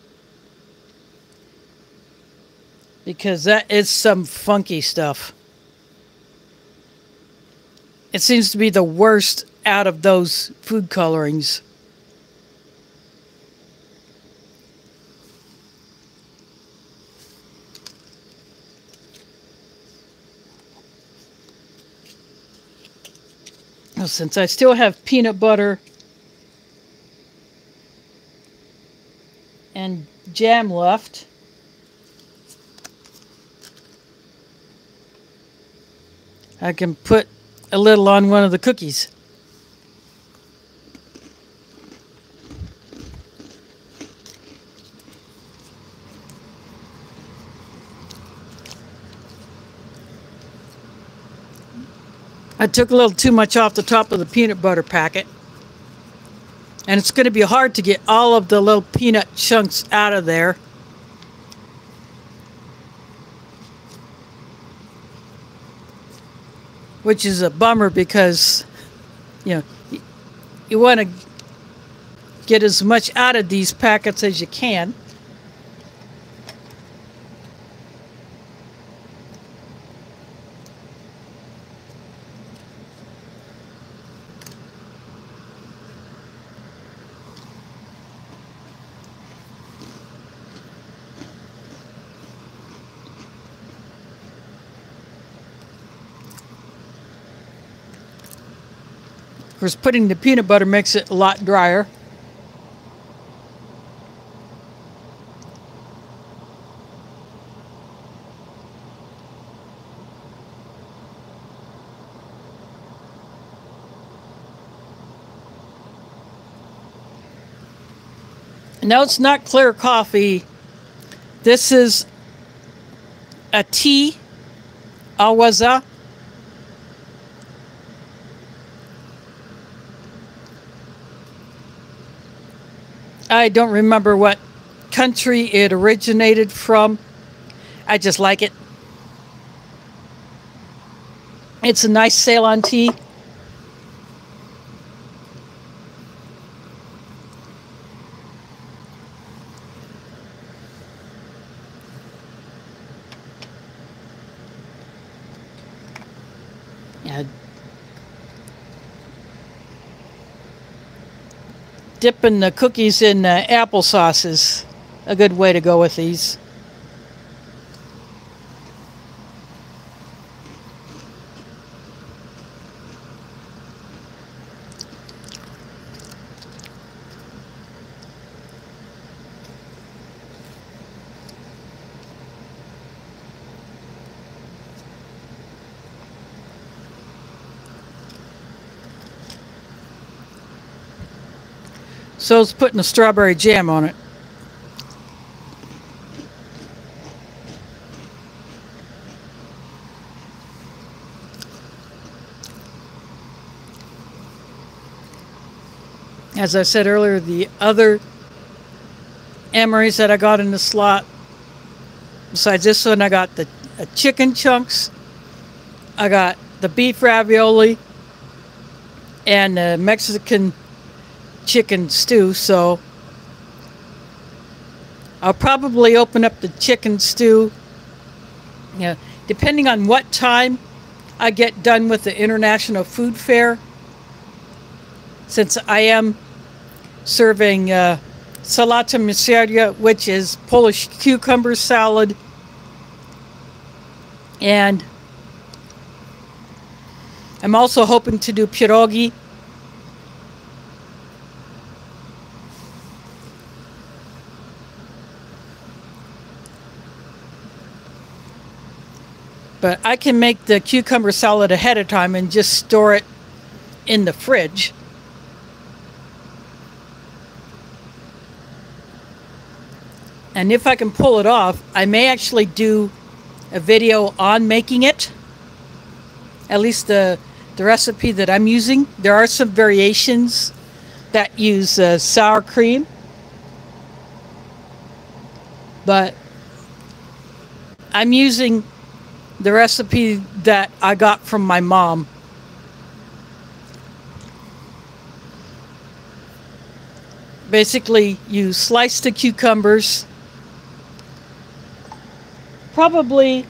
because that is some funky stuff. It seems to be the worst out of those food colorings. Now, since I still have peanut butter and jam left, I can put a little on one of the cookies. I took a little too much off the top of the peanut butter packet. And it's going to be hard to get all of the little peanut chunks out of there. Which is a bummer, because, you know, you want to get as much out of these packets as you can. Of course, putting the peanut butter makes it a lot drier. No, it's not clear coffee. This is a tea, awaza. I don't remember what country it originated from. I just like it. It's a nice Ceylon tea. Yeah. Dipping the cookies in applesauce is a good way to go with these. So it's putting a strawberry jam on it. As I said earlier, the other MREs that I got in the slot, besides this one, I got the chicken chunks, I got the beef ravioli, and the Mexican chicken stew. So I'll probably open up the chicken stew, yeah, depending on what time I get done with the International Food Fair, since I am serving salata miseria, which is Polish cucumber salad, and I'm also hoping to do pierogi. But I can make the cucumber salad ahead of time and just store it in the fridge. And if I can pull it off, I may actually do a video on making it. At least the recipe that I'm using. There are some variations that use sour cream. But I'm using the recipe that I got from my mom. Basically, you slice the cucumbers, probably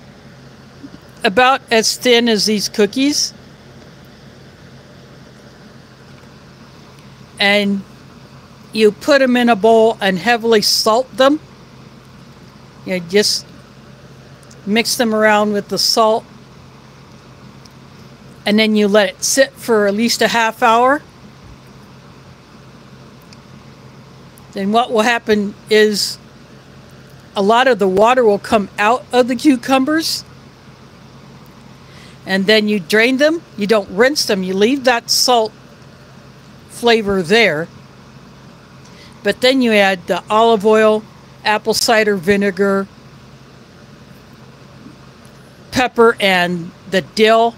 about as thin as these cookies, and you put them in a bowl and heavily salt them. You just mix them around with the salt, and then you let it sit for at least a half hour. Then what will happen is a lot of the water will come out of the cucumbers, and then you drain them. You don't rinse them. You leave that salt flavor there. But then you add the olive oil, apple cider vinegar, pepper, and the dill.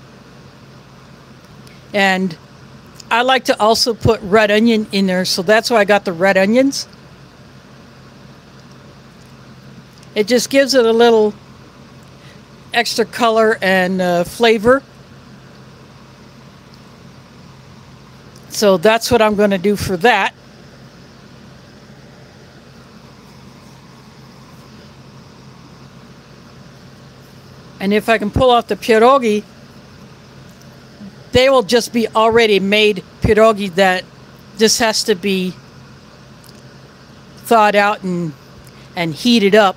And I like to also put red onion in there, so that's why I got the red onions. It just gives it a little extra color and flavor. So that's what I'm going to do for that. And if I can pull off the pierogi, they will just be already made pierogi that just has to be thawed out and heated up.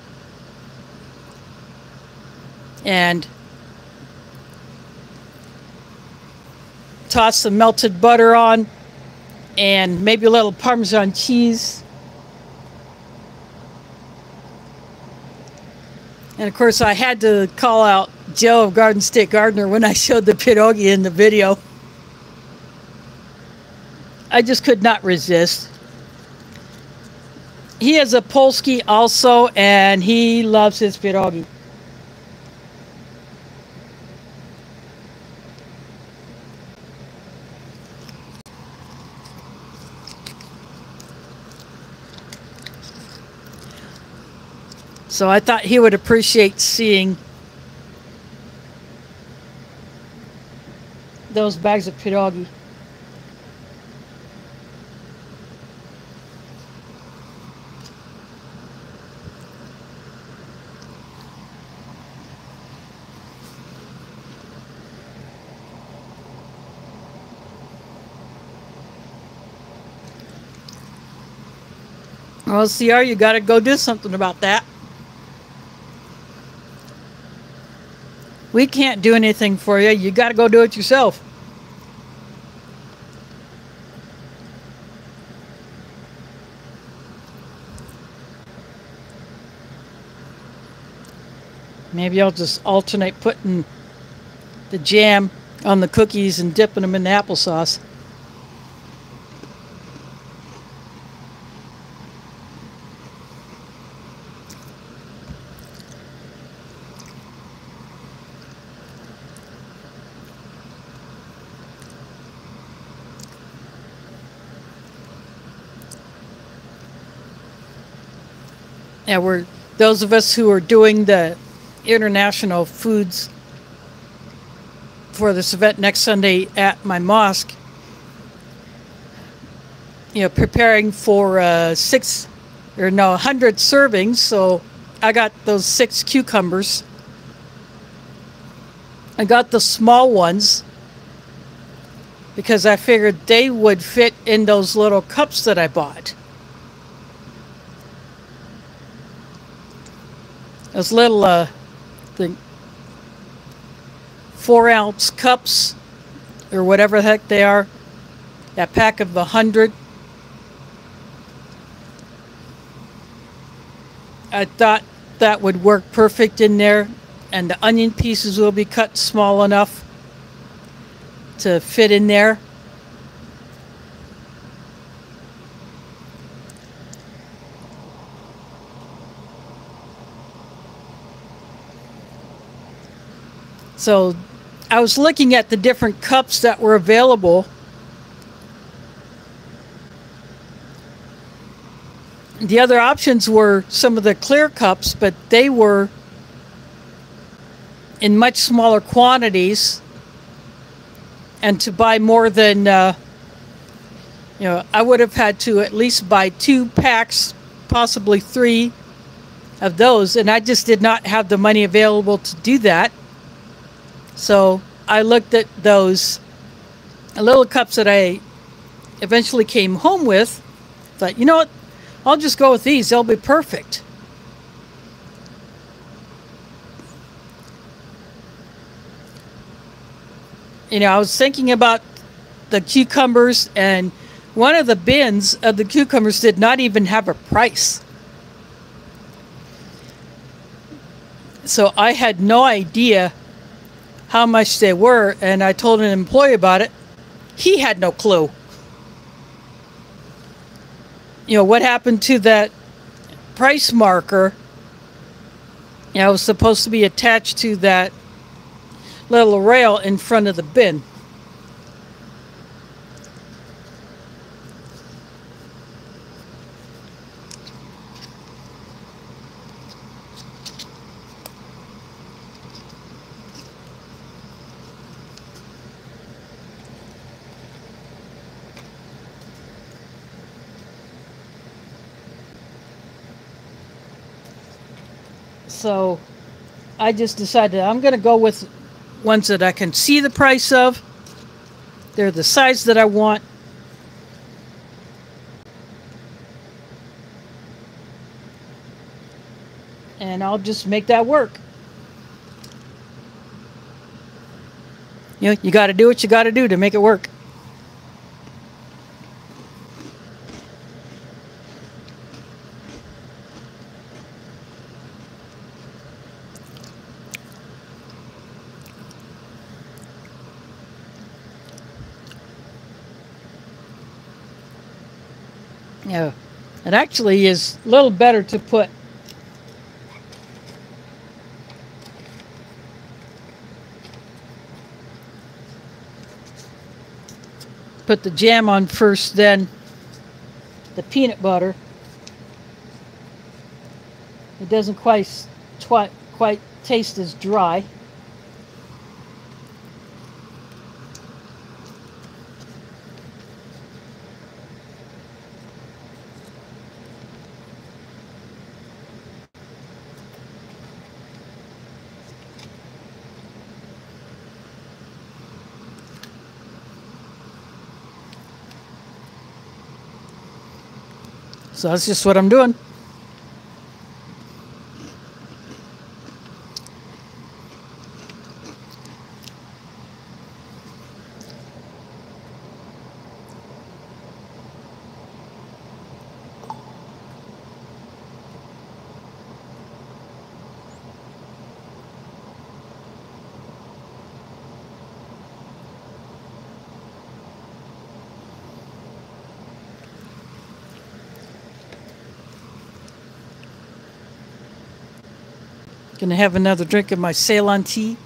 And toss some melted butter on and maybe a little Parmesan cheese. And of course, I had to call out Joe of Garden State Gardener when I showed the pierogi in the video. I just could not resist. He has a Polski also, and he loves his pierogi. So I thought he would appreciate seeing those bags of pierogi. Well, CR, you got to go do something about that. We can't do anything for you. You got to go do it yourself. Maybe I'll just alternate putting the jam on the cookies and dipping them in the applesauce. Yeah, we're those of us who are doing the international foods for this event next Sunday at my mosque. You know, preparing for 100 servings. So I got those 6 cucumbers. I got the small ones because I figured they would fit in those little cups that I bought. Those little, the 4-ounce cups, or whatever the heck they are, that pack of 100. I thought that would work perfect in there, and the onion pieces will be cut small enough to fit in there. So I was looking at the different cups that were available. The other options were some of the clear cups, but they were in much smaller quantities, and to buy more than, I would have had to at least buy 2 packs, possibly 3 of those, and I just did not have the money available to do that. So I looked at those little cups that I eventually came home with, thought, you know what, I'll just go with these, they'll be perfect. I was thinking about the cucumbers, and one of the bins of the cucumbers did not even have a price. So I had no idea how much they were, and I told an employee about it. He had no clue. What happened to that price marker? It was supposed to be attached to that little rail in front of the bin. So I just decided I'm going to go with ones that I can see the price of. They're the size that I want. And I'll just make that work. You got to do what you got to do to make it work. Yeah, it actually is a little better to put the jam on first, then the peanut butter. It doesn't quite taste as dry. So that's just what I'm doing. Gonna have another drink of my Ceylon tea.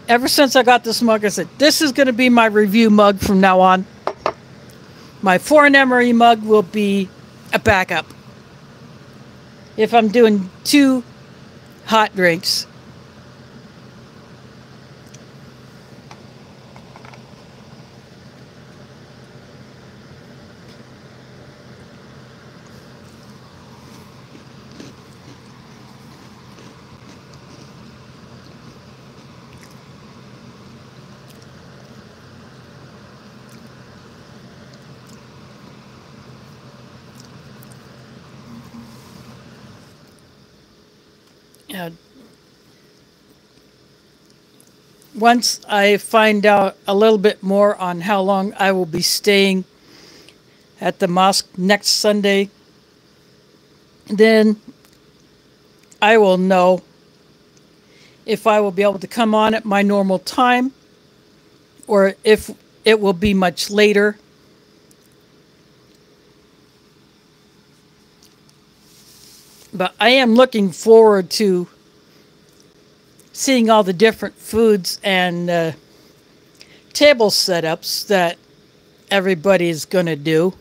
Ever since I got this mug, I said, this is gonna be my review mug from now on. My foreign MRE mug will be a backup if I'm doing 2 hot drinks. Once I find out a little bit more on how long I will be staying at the mosque next Sunday, then I will know if I will be able to come on at my normal time or if it will be much later. But I am looking forward to seeing all the different foods and table setups that everybody's going to do.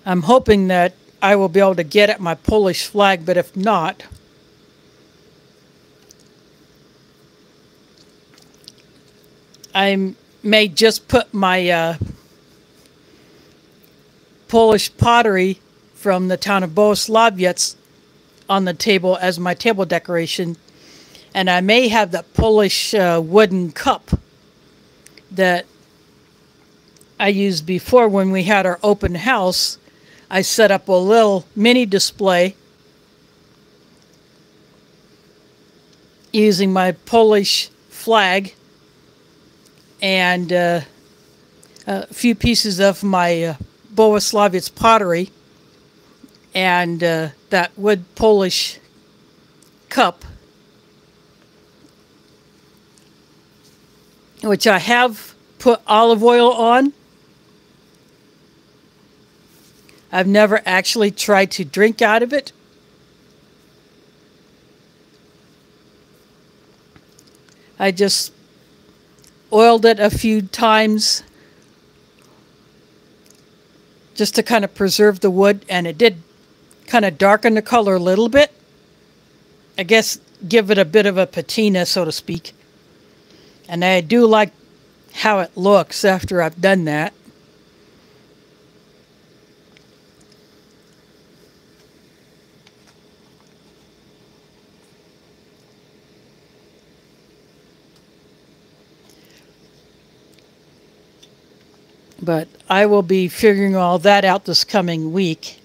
I'm hoping that I will be able to get at my Polish flag, but if not, I may just put my Polish pottery from the town of Bolesławiec on the table as my table decoration. And I may have that Polish wooden cup that I used before when we had our open house. I set up a little mini display using my Polish flag and a few pieces of my Bolesławiec pottery and that wood Polish cup, which I have put olive oil on. I've never actually tried to drink out of it. I just oiled it a few times just to kind of preserve the wood, and it did kind of darken the color a little bit. I guess give it a bit of a patina, so to speak. And I do like how it looks after I've done that. But I will be figuring all that out this coming week.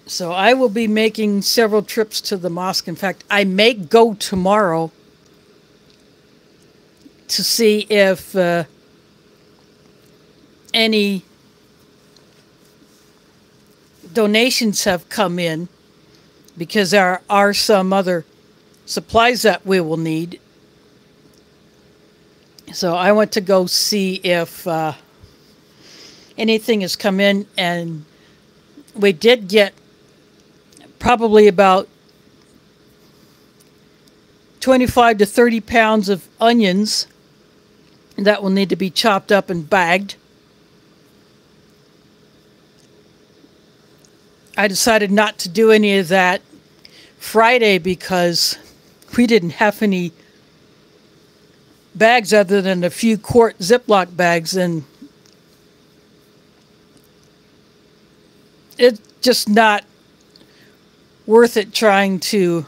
So I will be making several trips to the mosque. In fact, I may go tomorrow to see if any donations have come in, because there are some other supplies that we will need. So I want to go see if anything has come in, and we did get probably about 25 to 30 pounds of onions that will need to be chopped up and bagged. I decided not to do any of that Friday because we didn't have any bags other than a few quart Ziploc bags, and it's just not worth it trying to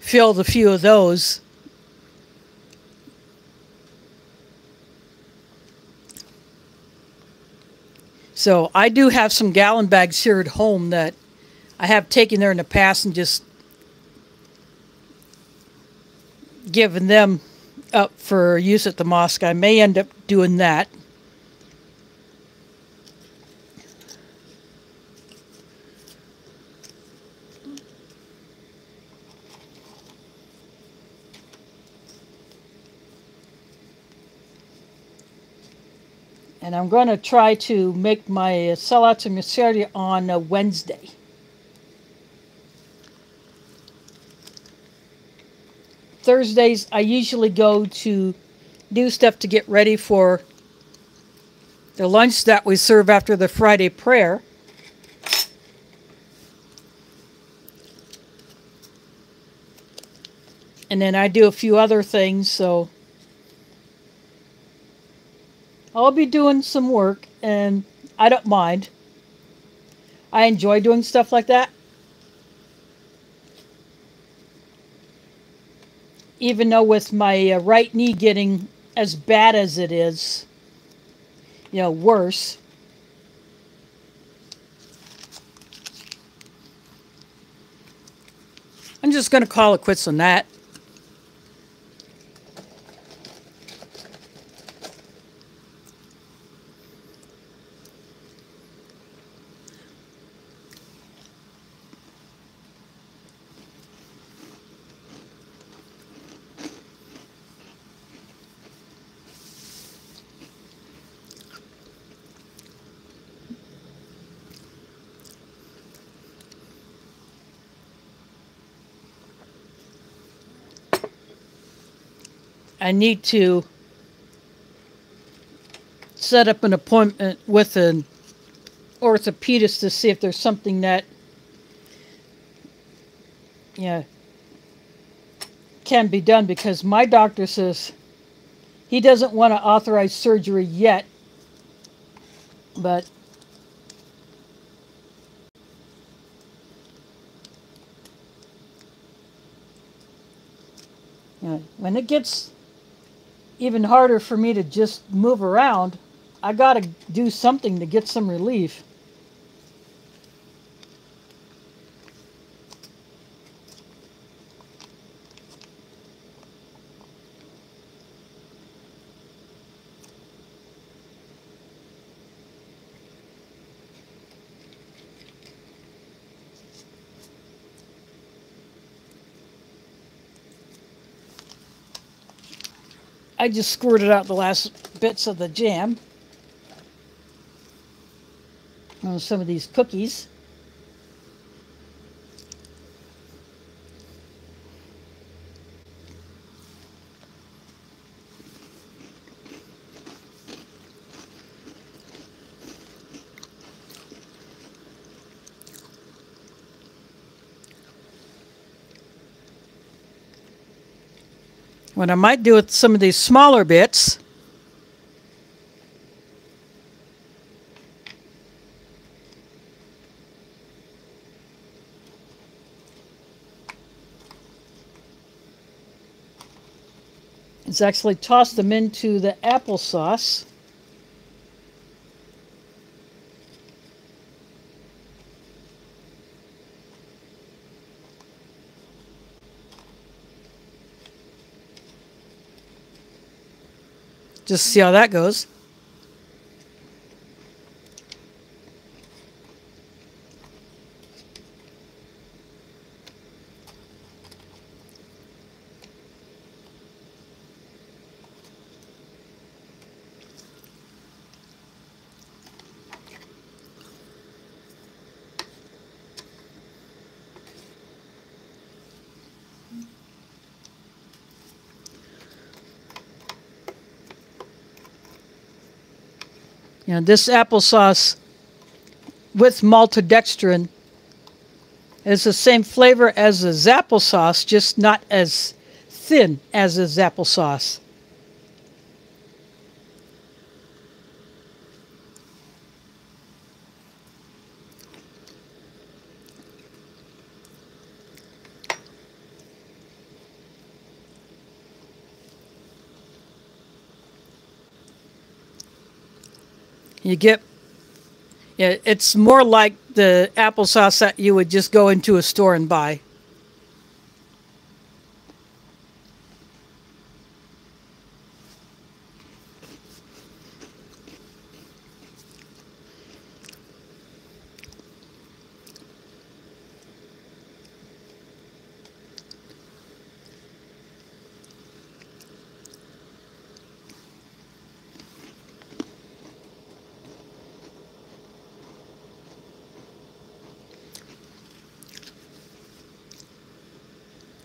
fill the few of those. So I do have some gallon bags here at home that I have taken there in the past and just given them up for use at the mosque. I may end up doing that. And I'm going to try to make my Salat Miseri on Wednesday. Thursdays, I usually go to do stuff to get ready for the lunch that we serve after the Friday prayer. And then I do a few other things, so I'll be doing some work, and I don't mind. I enjoy doing stuff like that. Even though with my right knee getting as bad as it is, you know, worse. I'm just going to call it quits on that. I need to set up an appointment with an orthopedist to see if there's something that, yeah, can be done, because my doctor says he doesn't want to authorize surgery yet, but when it gets even harder for me to just move around, I got to do something to get some relief. I just squirted out the last bits of the jam on some of these cookies. What I might do with some of these smaller bits is actually toss them into the applesauce. Just see how that goes. You know, this applesauce with maltodextrin is the same flavor as the Zapple sauce, just not as thin as the Zapple sauce. You get, yeah, it's more like the applesauce that you would just go into a store and buy.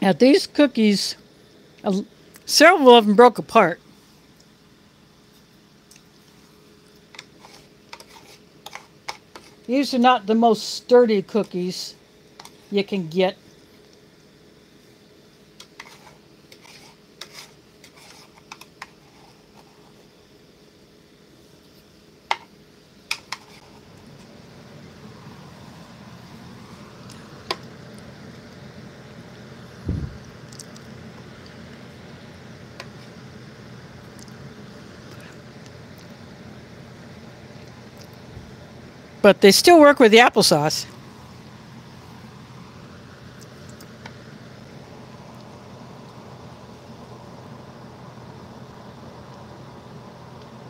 Now these cookies, several of them broke apart. These are not the most sturdy cookies you can get. But they still work with the applesauce.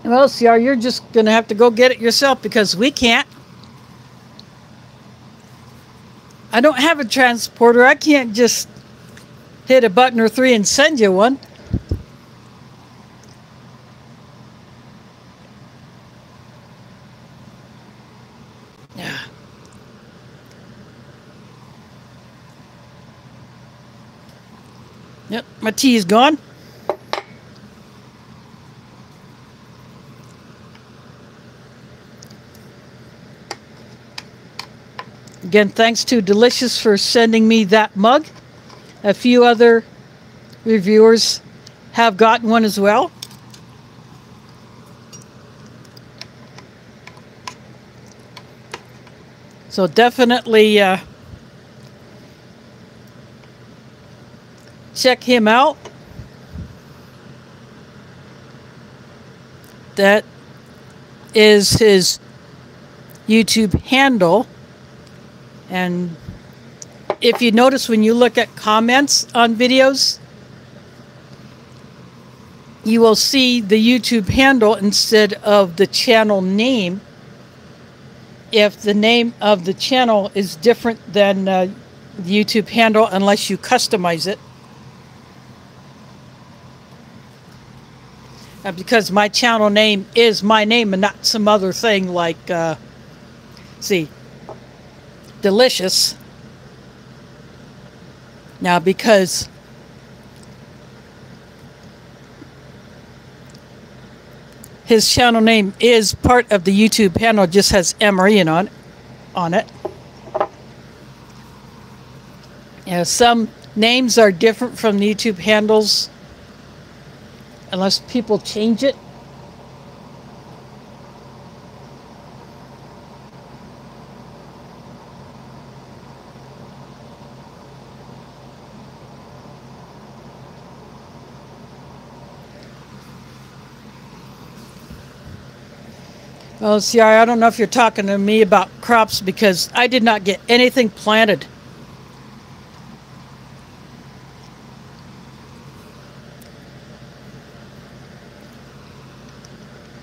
Well, CR, you're just going to have to go get it yourself because we can't. I don't have a transporter. I can't just hit a button or three and send you one. Yep, my tea is gone. Again, thanks to Delicious for sending me that mug. A few other reviewers have gotten one as well. So definitely check him out. That is his YouTube handle. And if you notice when you look at comments on videos, you will see the YouTube handle instead of the channel name if the name of the channel is different than the YouTube handle, unless you customize it. Because my channel name is my name and not some other thing like, see, Delicious. Now, because his channel name is part of the YouTube handle, just has MRE on it. Yeah, some names are different from the YouTube handles unless people change it. Well, see, I don't know if you're talking to me about crops because I did not get anything planted.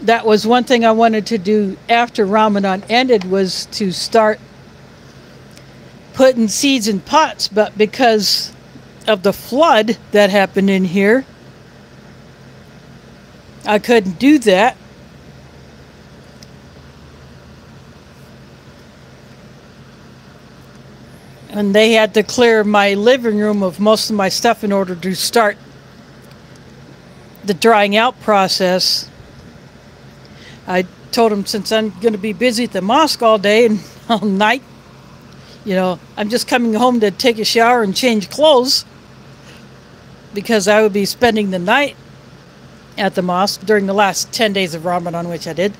That was one thing I wanted to do after Ramadan ended, was to start putting seeds in pots, but because of the flood that happened in here, I couldn't do that. And they had to clear my living room of most of my stuff in order to start the drying out process. I told them, since I'm going to be busy at the mosque all day and all night, you know, I'm just coming home to take a shower and change clothes, because I would be spending the night at the mosque during the last 10 days of Ramadan, which I did.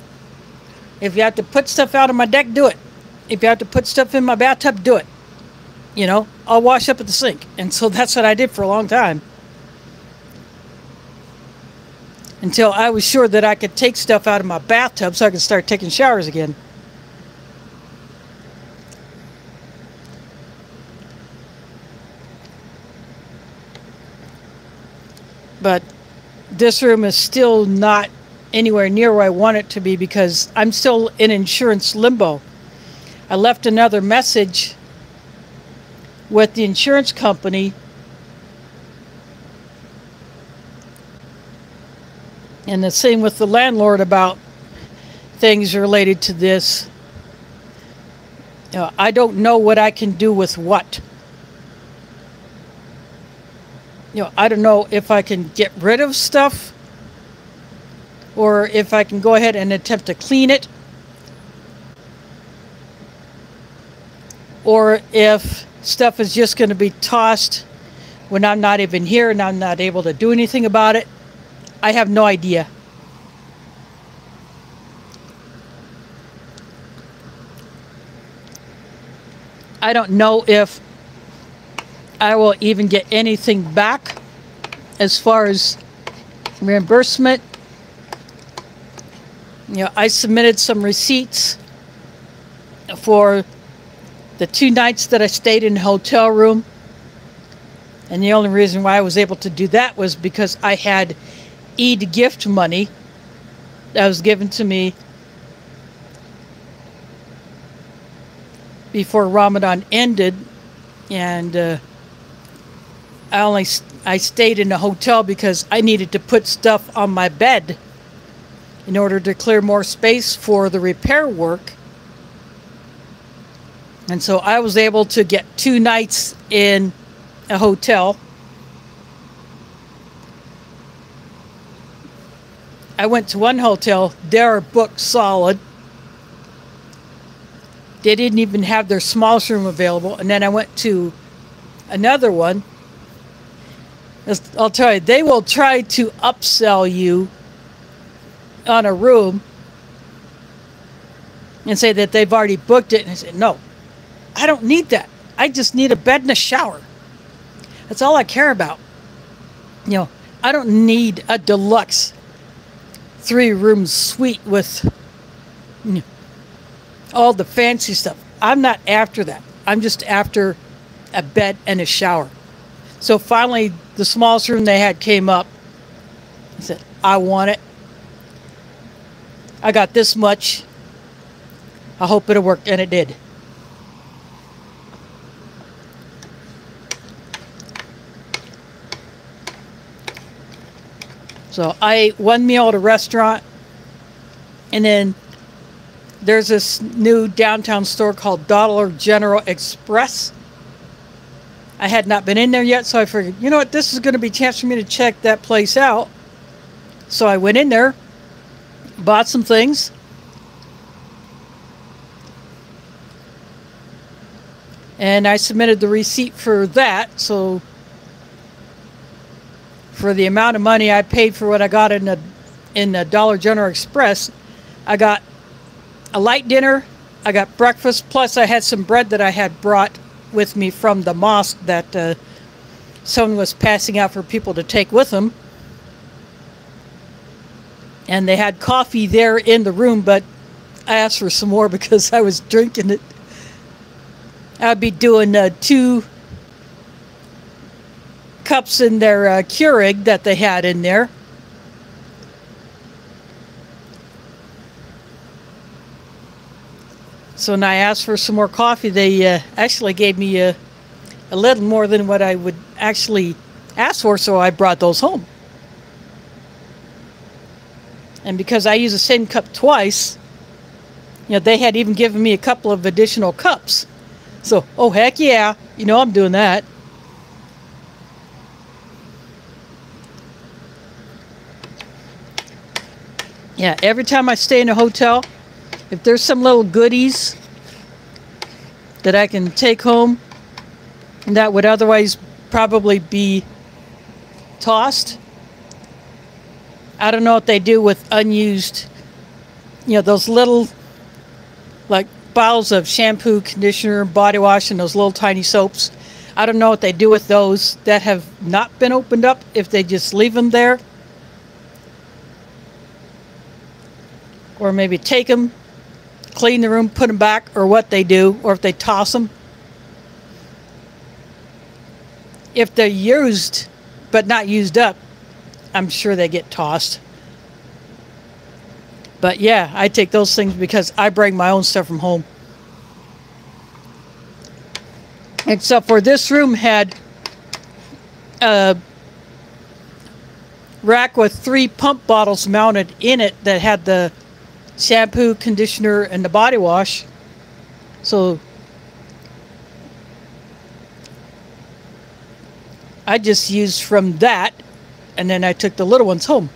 If you have to put stuff out on my deck, do it. If you have to put stuff in my bathtub, do it. You know, I'll wash up at the sink. And so that's what I did for a long time, until I was sure that I could take stuff out of my bathtub so I could start taking showers again. But this room is still not anywhere near where I want it to be, because I'm still in insurance limbo. I left another message with the insurance company, and the same with the landlord about things related to this. You know, I don't know what I can do with what. You know, I don't know if I can get rid of stuff, or if I can go ahead and attempt to clean it, or if stuff is just going to be tossed when I'm not even here and I'm not able to do anything about it. I have no idea. I don't know if I will even get anything back as far as reimbursement. You know, I submitted some receipts for the 2 nights that I stayed in a hotel room. And the only reason why I was able to do that was because I had Eid gift money that was given to me before Ramadan ended. And I stayed in a hotel because I needed to put stuff on my bed in order to clear more space for the repair work. And so I was able to get 2 nights in a hotel. I went to one hotel, they are booked solid. They didn't even have their smallest room available. And then I went to another one. I'll tell you, they will try to upsell you on a room and say that they've already booked it. And I said, no, I don't need that. I just need a bed and a shower. That's all I care about. You know, I don't need a deluxe 3-room suite with all the fancy stuff. I'm not after that. I'm just after a bed and a shower. So finally, the smallest room they had came up. I said, I want it. I got this much. I hope it'll work, and it did. So I ate one meal at a restaurant, and then there's this new downtown store called Dollar General Express. I had not been in there yet, so I figured, you know what, this is going to be a chance for me to check that place out. So I went in there, bought some things, and I submitted the receipt for that. So for the amount of money I paid for what I got in the Dollar General Express, I got a light dinner, I got breakfast, plus I had some bread that I had brought with me from the mosque that someone was passing out for people to take with them. And they had coffee there in the room, but I asked for some more because I was drinking it. I'd be doing 2 cups in their Keurig that they had in there. So when I asked for some more coffee, they actually gave me a little more than what I would actually ask for, so I brought those home. And because I use the same cup twice, you know, they had even given me a couple of additional cups. So, oh heck yeah, you know I'm doing that. Yeah, every time I stay in a hotel, if there's some little goodies that I can take home and that would otherwise probably be tossed, I don't know what they do with unused, you know, those little, like, bottles of shampoo, conditioner, body wash, and those little tiny soaps. I don't know what they do with those that have not been opened up, if they just leave them there. Or maybe take them, clean the room, put them back, or what they do, or if they toss them. If they're used, but not used up, I'm sure they get tossed. But yeah, I take those things because I bring my own stuff from home. Except for this room had a rack with 3 pump bottles mounted in it that had the shampoo, conditioner, and the body wash. So I just used from that, and then I took the little ones home.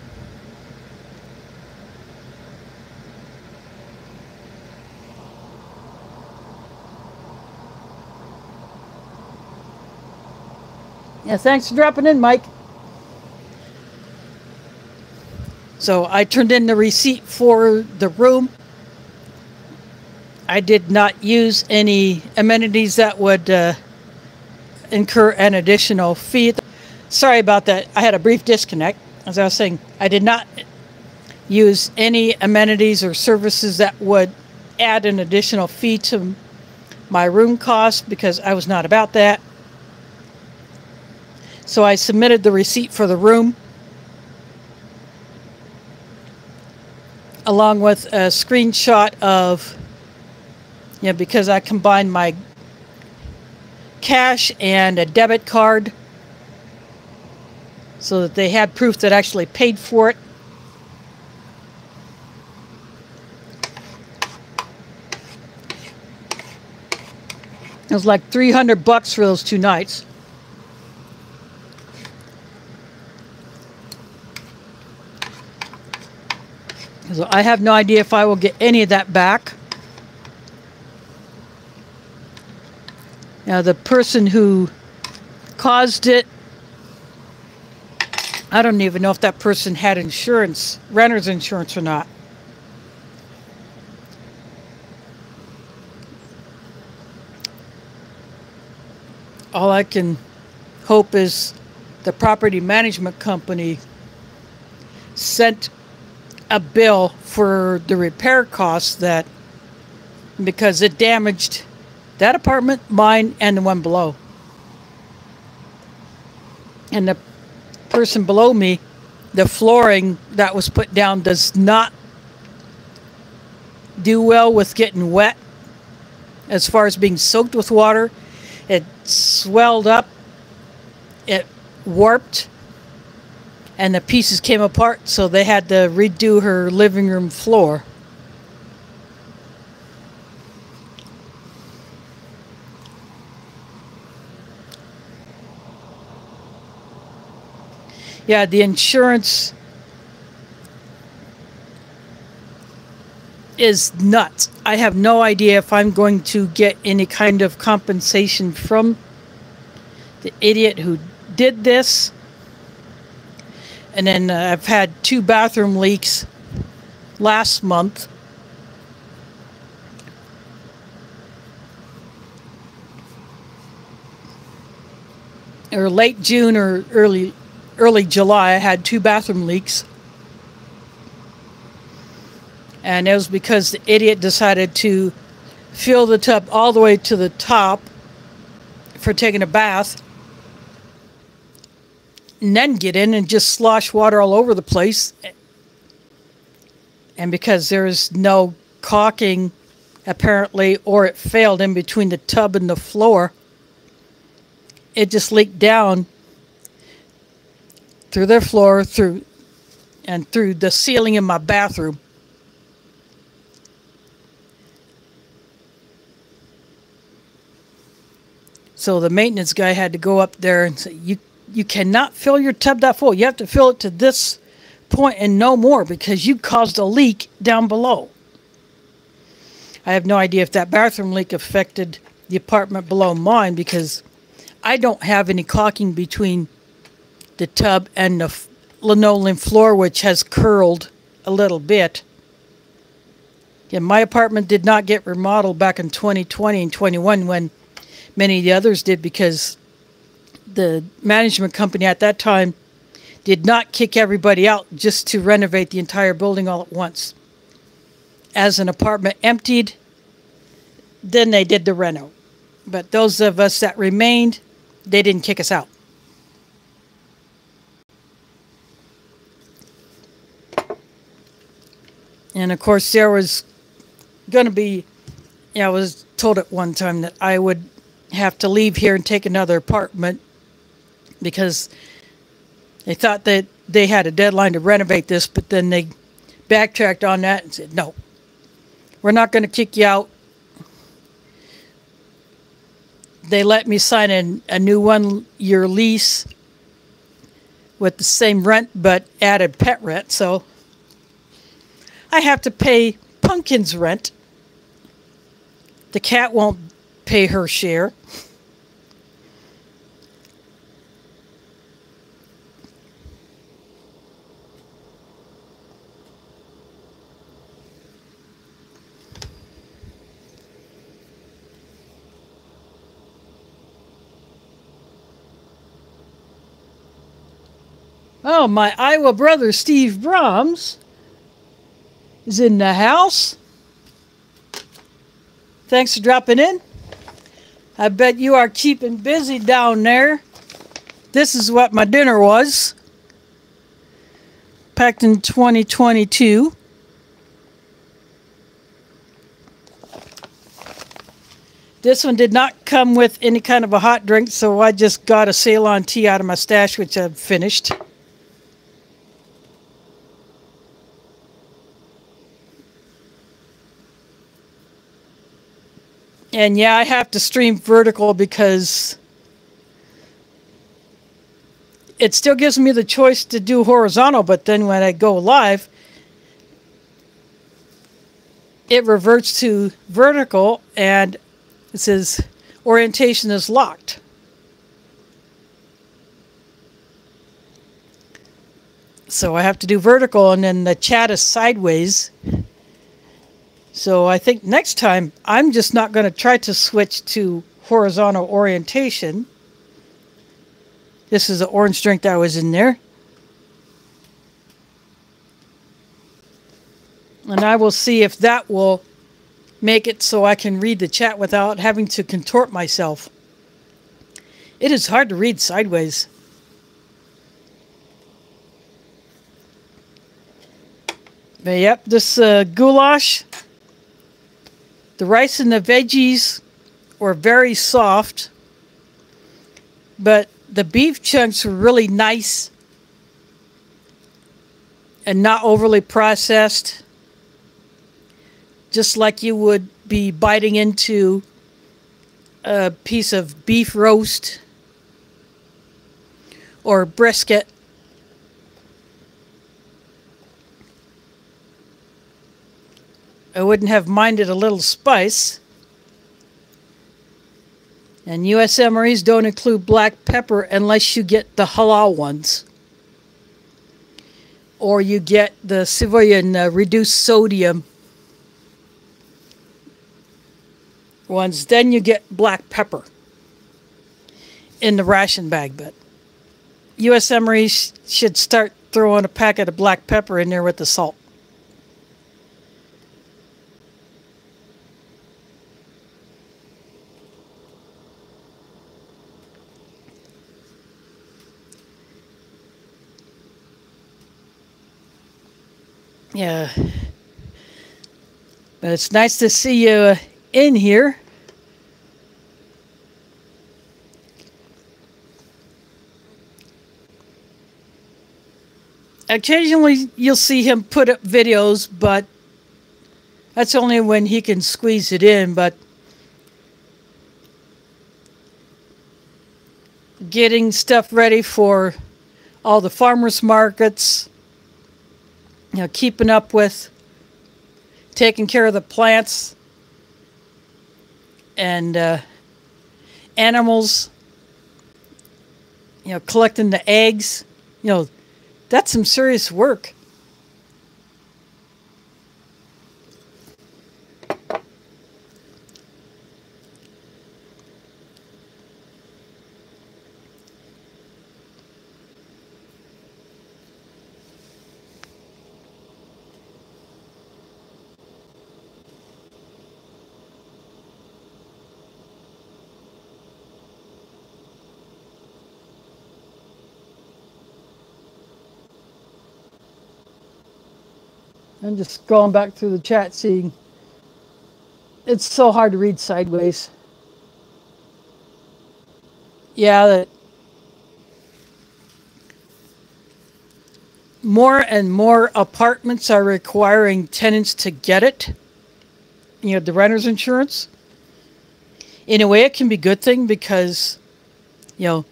Yeah, thanks for dropping in, Mike. So I turned in the receipt for the room. I did not use any amenities that would incur an additional fee. Sorry about that. I had a brief disconnect. As I was saying, I did not use any amenities or services that would add an additional fee to my room cost because I was not about that. So I submitted the receipt for the room along with a screenshot of, you know, because I combined my cash and a debit card so that they had proof that I actually paid for it. It was like $300 for those 2 nights. So I have no idea if I will get any of that back. Now, the person who caused it, I don't even know if that person had insurance, renter's insurance or not. All I can hope is the property management company sent a bill for the repair costs that, because it damaged that apartment, mine, and the one below. And the person below me, the flooring that was put down does not do well with getting wet as far as being soaked with water. It swelled up, it warped, and the pieces came apart, so they had to redo her living room floor. Yeah, the insurance is nuts. I have no idea if I'm going to get any kind of compensation from the idiot who did this. And then I've had 2 bathroom leaks last month. Or late June or early July, I had 2 bathroom leaks. And it was because the idiot decided to fill the tub all the way to the top for taking a bath, and then get in and just slosh water all over the place. And because there's no caulking, apparently, or it failed in between the tub and the floor, it just leaked down through their floor, through the ceiling in my bathroom. So the maintenance guy had to go up there and say, you cannot fill your tub that full. You have to fill it to this point and no more, because you caused a leak down below. I have no idea if that bathroom leak affected the apartment below mine, because I don't have any caulking between the tub and the linoleum floor, which has curled a little bit. Yeah, my apartment did not get remodeled back in 2020 and 21 when many of the others did, because the management company at that time did not kick everybody out just to renovate the entire building all at once. As an apartment emptied, then they did the reno. But those of us that remained, they didn't kick us out. And of course, there was going to be, I was told at one time that I would have to leave here and take another apartment, because they thought that they had a deadline to renovate this, but then they backtracked on that and said, no, we're not going to kick you out. They let me sign a new 1-year lease with the same rent, but added pet rent, so I have to pay Pumpkin's rent. The cat won't pay her share. Oh, my Iowa brother, Steve Brahms, is in the house. Thanks for dropping in. I bet you are keeping busy down there. This is what my dinner was. Packed in 2022. This one did not come with any kind of a hot drink, so I just got a Ceylon tea out of my stash, which I've finished. And yeah, I have to stream vertical because it still gives me the choice to do horizontal, but then when I go live, it reverts to vertical and it says orientation is locked. So I have to do vertical, and then the chat is sideways. So I think next time I'm just not going to try to switch to horizontal orientation. This is the orange drink that was in there. And I will see if that will make it so I can read the chat without having to contort myself. It is hard to read sideways. But yep, this goulash, the rice and the veggies were very soft, but the beef chunks were really nice and not overly processed, just like you would be biting into a piece of beef roast or brisket. I wouldn't have minded a little spice. And US MREs don't include black pepper unless you get the halal ones. Or you get the civilian reduced sodium ones. Then you get black pepper in the ration bag. But US MREs should start throwing a packet of black pepper in there with the salt. Yeah, but it's nice to see you in here. Occasionally you'll see him put up videos, but that's only when he can squeeze it in. But getting stuff ready for all the farmers markets, you know, keeping up with taking care of the plants and animals, you know, collecting the eggs, you know, that's some serious work. I'm just going back through the chat, seeing it's so hard to read sideways. Yeah, that more and more apartments are requiring tenants to get it. You know, the renter's insurance. In a way, it can be a good thing because, you know,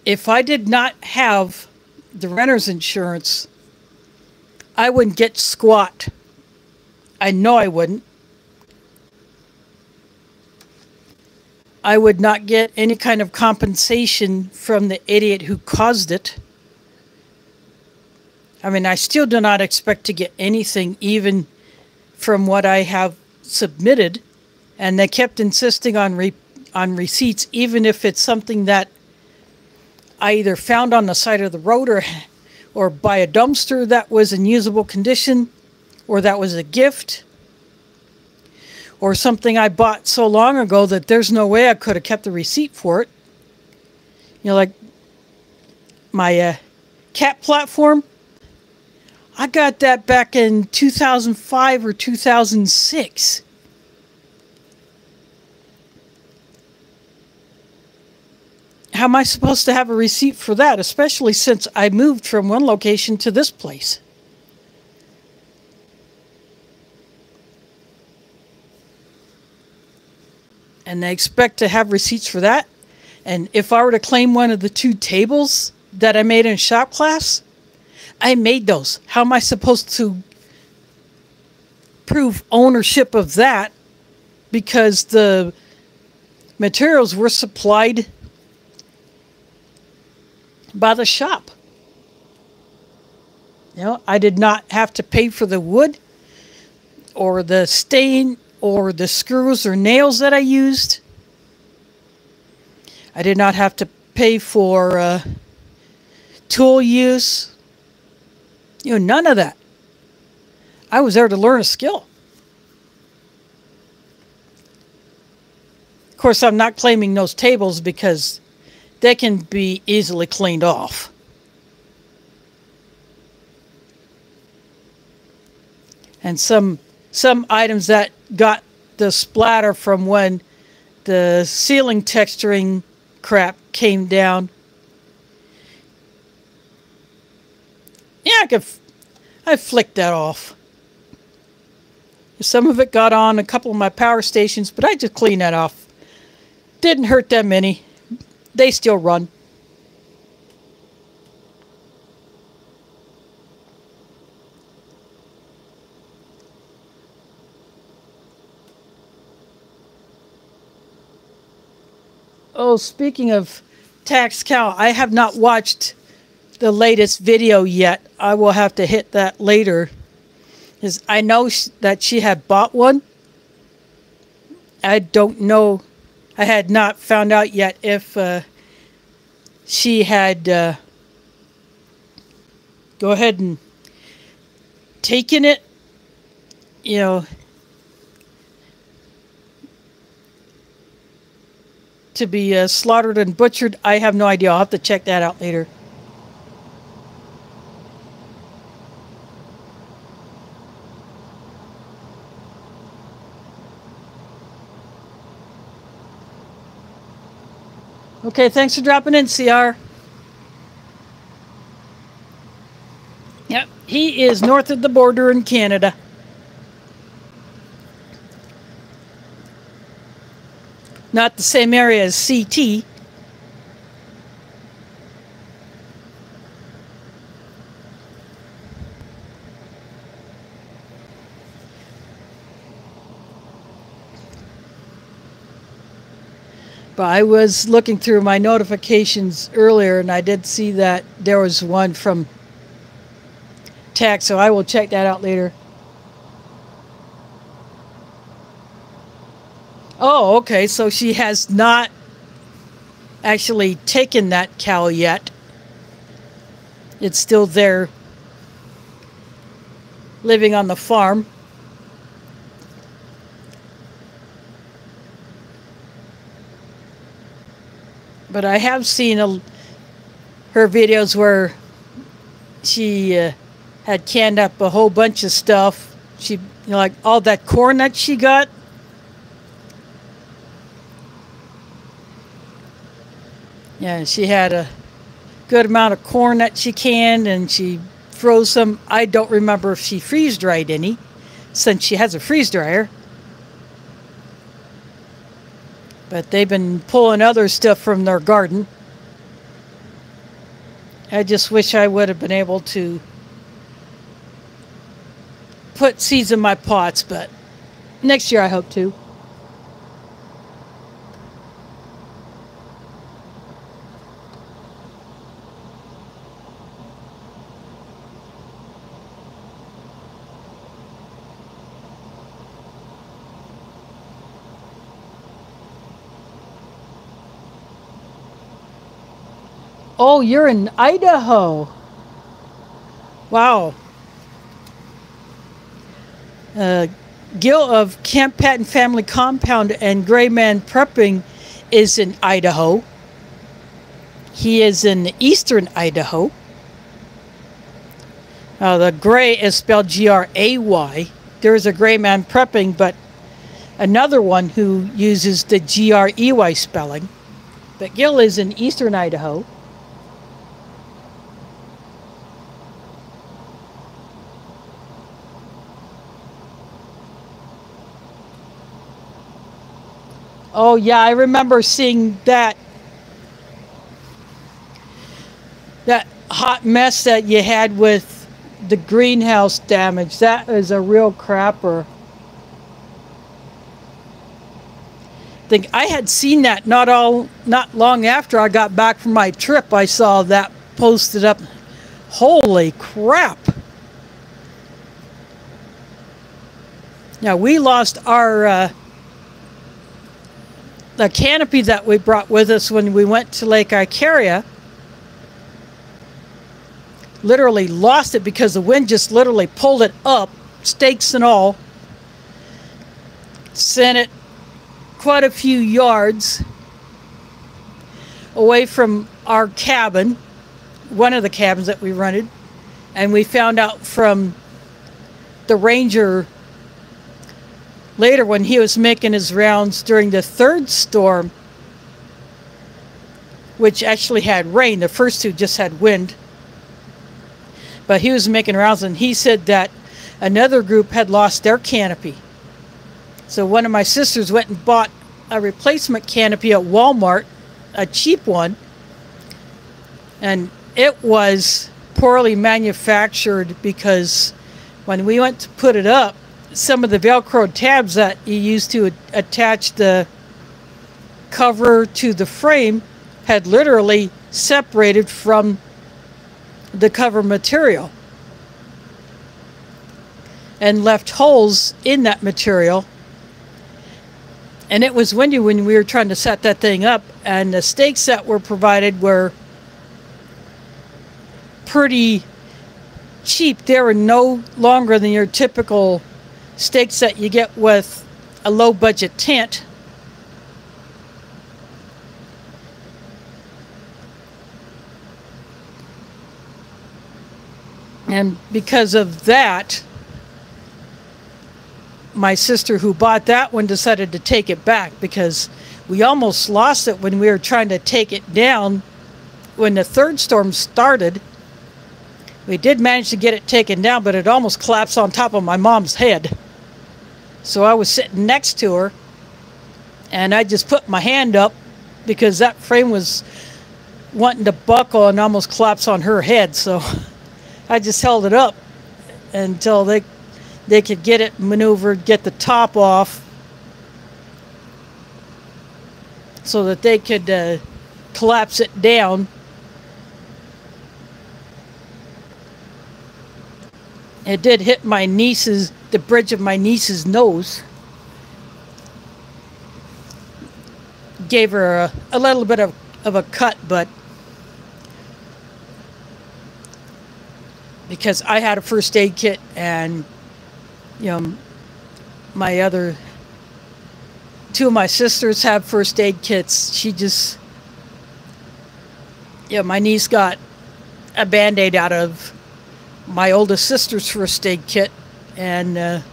if I did not have the renter's insurance, I wouldn't get squat. I know I wouldn't. I would not get any kind of compensation from the idiot who caused it. I mean, I still do not expect to get anything, even from what I have submitted. And they kept insisting on receipts, even if it's something that I either found on the side of the road or by a dumpster that was in usable condition, or that was a gift, or something I bought so long ago that there's no way I could have kept the receipt for it. You know, like my cat platform, I got that back in 2005 or 2006. How am I supposed to have a receipt for that, especially since I moved from one location to this place? And they expect to have receipts for that? And if I were to claim one of the 2 tables that I made in shop class, I made those. How am I supposed to prove ownership of that? Because the materials were supplied by the shop. You know, I did not have to pay for the wood or the stain or the screws or nails that I used. I did not have to pay for tool use. You know, none of that. I was there to learn a skill. Of course, I'm not claiming those tables because they can be easily cleaned off. And some items that got the splatter from when the ceiling texturing crap came down. Yeah, I flicked that off. Some of it got on a couple of my power stations, but I just cleaned that off. Didn't hurt them any. They still run. Oh, speaking of Tax Cow, I have not watched the latest video yet. I will have to hit that later. Because I know that she had bought one. I don't know. I had not found out yet if she had go ahead and taken it, you know, to be slaughtered and butchered. I have no idea. I'll have to check that out later. Okay, thanks for dropping in, CR. Yep, he is north of the border in Canada. Not the same area as CT. But I was looking through my notifications earlier, and I did see that there was one from Tax, so I will check that out later. Oh, okay, so she has not actually taken that cow yet. It's still there, living on the farm. But I have seen her videos where she had canned up a whole bunch of stuff. She, you know, like all that corn that she got. Yeah, she had a good amount of corn that she canned, and she froze some. I don't remember if she freeze-dried any, since she has a freeze dryer. But they've been pulling other stuff from their garden. I just wish I would have been able to put seeds in my pots, but next year I hope to. Oh, you're in Idaho. Wow. Gil of Camp Patton Family Compound and Gray Man Prepping is in Idaho. He is in eastern Idaho. The Gray is spelled Gray. There is a Gray Man Prepping, but another one who uses the Grey spelling. But Gil is in eastern Idaho. Oh, yeah, I remember seeing that hot mess that you had with the greenhouse damage. That is a real crapper. think I had seen that not long after I got back from my trip. I saw that posted up. Holy crap. Now we lost our the canopy that we brought with us when we went to Lake Icaria. Literally lost it because the wind just literally pulled it up, stakes and all. Sent it quite a few yards away from our cabin, one of the cabins that we rented, and we found out from the ranger later when he was making his rounds during the third storm, which actually had rain. The first two just had wind, but he was making rounds and he said that another group had lost their canopy. So one of my sisters went and bought a replacement canopy at Walmart, a cheap one, and it was poorly manufactured because when we went to put it up, some of the Velcro tabs that you use to attach the cover to the frame had literally separated from the cover material and left holes in that material. And it was windy when we were trying to set that thing up, and the stakes that were provided were pretty cheap. They were no longer than your typical stakes that you get with a low budget tent. And because of that, my sister who bought that one decided to take it back because we almost lost it when we were trying to take it down when the third storm started. We did manage to get it taken down, but it almost collapsed on top of my mom's head. So I was sitting next to her and I just put my hand up because that frame was wanting to buckle and almost collapse on her head. So I just held it up until they could get it maneuvered, get the top off so that they could collapse it down. It did hit my niece's, the bridge of my niece's nose. Gave her a little bit of a cut, but because I had a first aid kit and my other two of my sisters have first aid kits. She just, my niece got a Band-Aid out of my oldest sister's first aid kit, and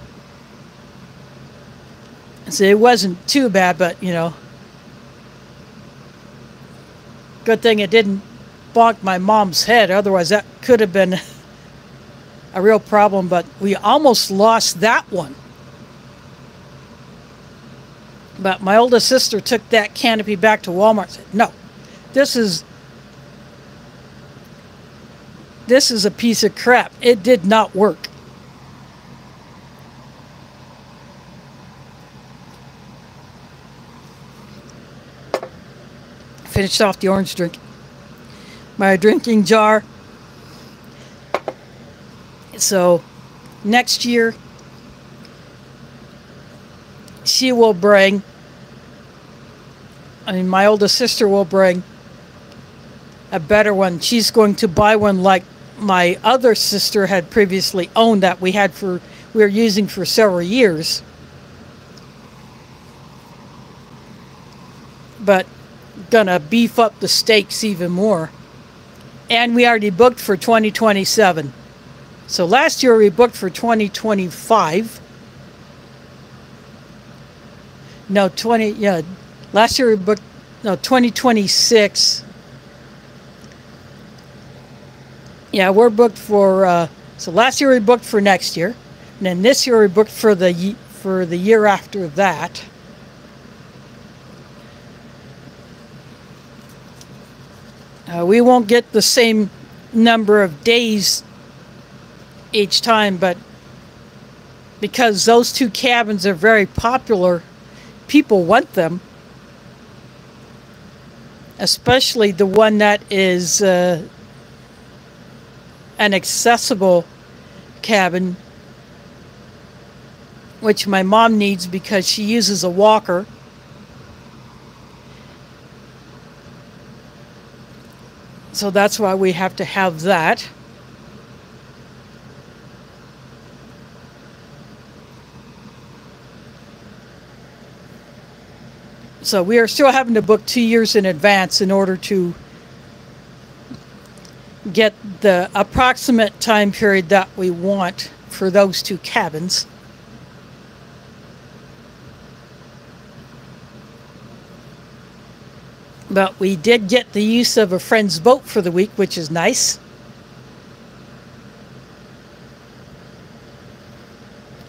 so it wasn't too bad, but good thing it didn't bonk my mom's head, otherwise that could have been a real problem. But we almost lost that one. But my oldest sister took that canopy back to Walmart and said, no, this is a piece of crap. It did not work. Finished off the orange drink. My drinking jar. So next year she will bring, my oldest sister will bring a better one. She's going to buy one like my other sister had previously owned that we were using for several years. But gonna beef up the stakes even more. And we already booked for 2027. So last year we booked for 2025. No, last year we booked, 2026. Yeah, we're booked for, so last year we booked for next year. And then this year we booked for the year after that. We won't get the same number of days each time, but because those two cabins are very popular, people want them. especially the one that is an accessible cabin, which my mom needs because she uses a walker. So that's why we have to have that. So we are still having to book 2 years in advance in order to get the approximate time period that we want for those 2 cabins. But we did get the use of a friend's boat for the week, which is nice.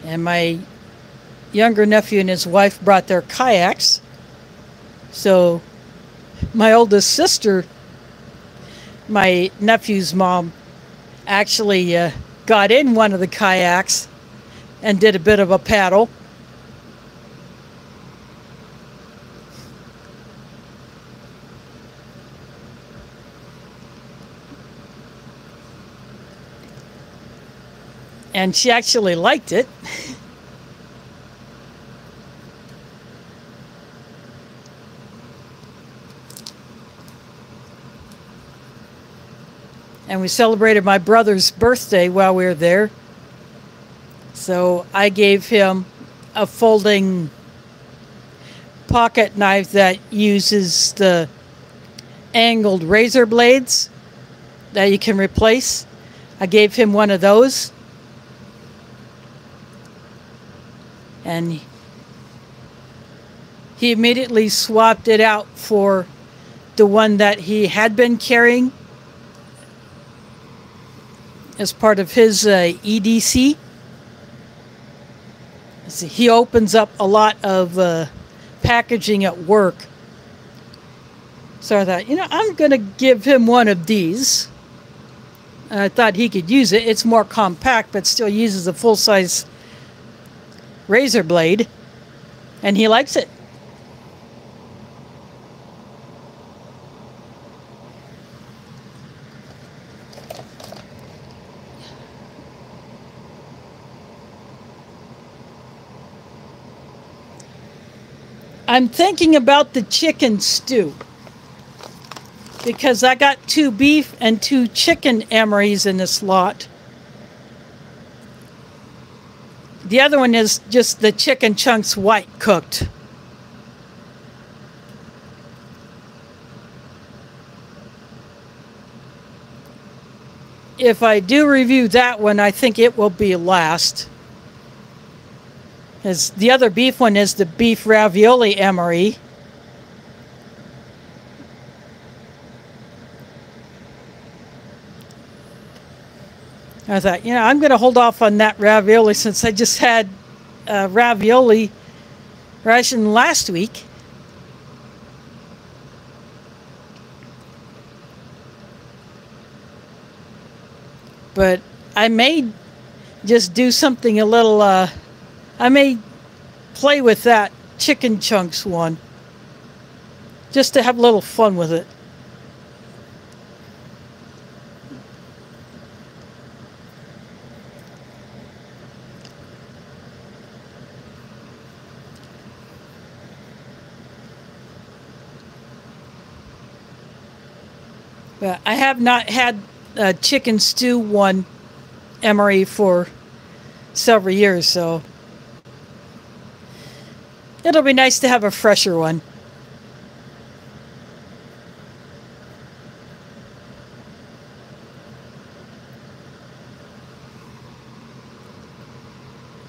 And my younger nephew and his wife brought their kayaks. So my oldest sister, my nephew's mom, actually got in one of the kayaks and did a bit of a paddle. And she actually liked it. And we celebrated my brother's birthday while we were there. So I gave him a folding pocket knife that uses the angled razor blades that you can replace. I gave him one of those. And he immediately swapped it out for the one that he had been carrying as part of his EDC. See, he opens up a lot of packaging at work. So I thought, I'm going to give him one of these. I thought he could use it. It's more compact, but still uses a full-size razor blade, and he likes it. I'm thinking about the chicken stew because I got 2 beef and 2 chicken MREs in this lot. The other one is just the chicken chunks white cooked. If I do review that one, I think it will be last. Because the other beef one is the beef ravioli MRE. I thought, I'm going to hold off on that ravioli since I just had ravioli ration last week. But I may just do something a little, I may play with that chicken chunks one just to have a little fun with it. But I have not had a chicken stew one MRE for several years, so it'll be nice to have a fresher one.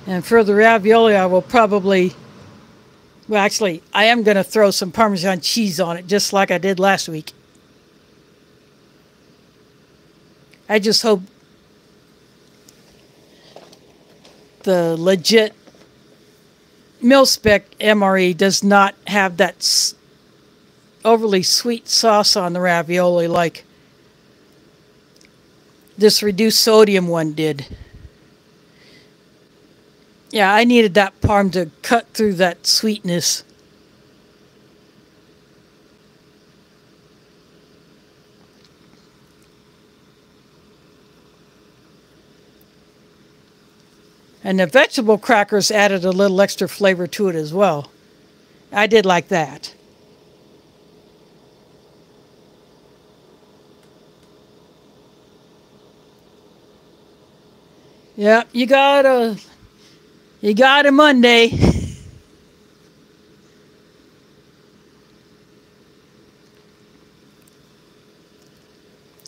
And for the ravioli, I will probably, well, actually, I am going to throw some Parmesan cheese on it, just like I did last week. I just hope the legit mil-spec MRE does not have that overly sweet sauce on the ravioli like this reduced sodium one did. Yeah, I needed that parm to cut through that sweetness. And the vegetable crackers added a little extra flavor to it as well. I did like that. Yeah, you got a Monday.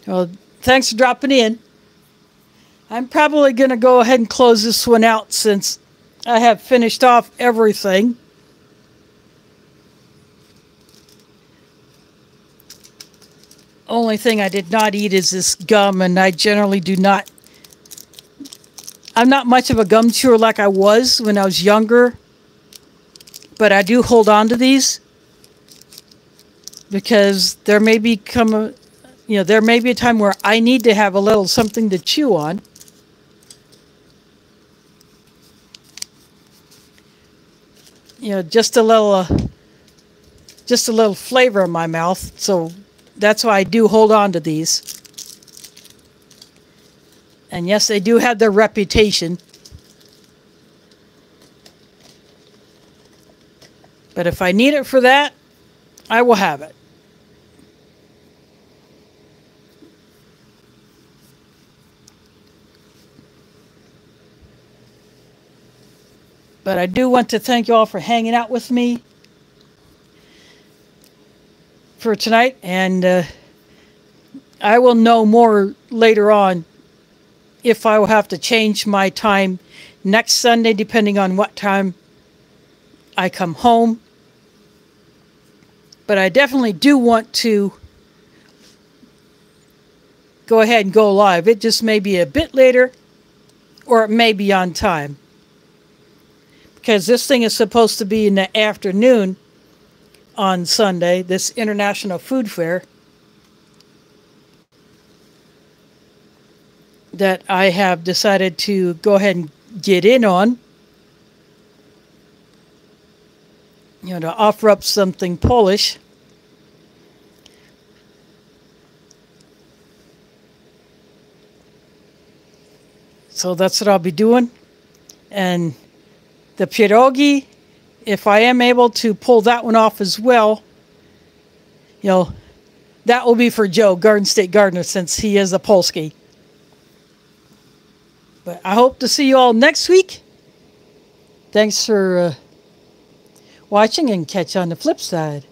Well, thanks for dropping in. I'm probably going to go ahead and close this one out since I have finished off everything. Only thing I did not eat is this gum, and I generally do not. I'm not much of a gum chewer like I was when I was younger, but I do hold on to these because there may become a, there may be a time where I need to have a little something to chew on. Just a little flavor in my mouth. So that's why I do hold on to these. And yes, they do have their reputation. But if I need it for that, I will have it. But I do want to thank you all for hanging out with me for tonight. And I will know more later on if I will have to change my time next Sunday, depending on what time I come home. But I definitely do want to go ahead and go live. It just may be a bit later, or it may be on time. Because this thing is supposed to be in the afternoon on Sunday, this International Food Fair that I have decided to go ahead and get in on. To offer up something Polish. So that's what I'll be doing. And the pierogi, if I am able to pull that one off as well, that will be for Joe, Garden State Gardener, since he is a Polski. But I hope to see you all next week. Thanks for watching, and catch you on the flip side.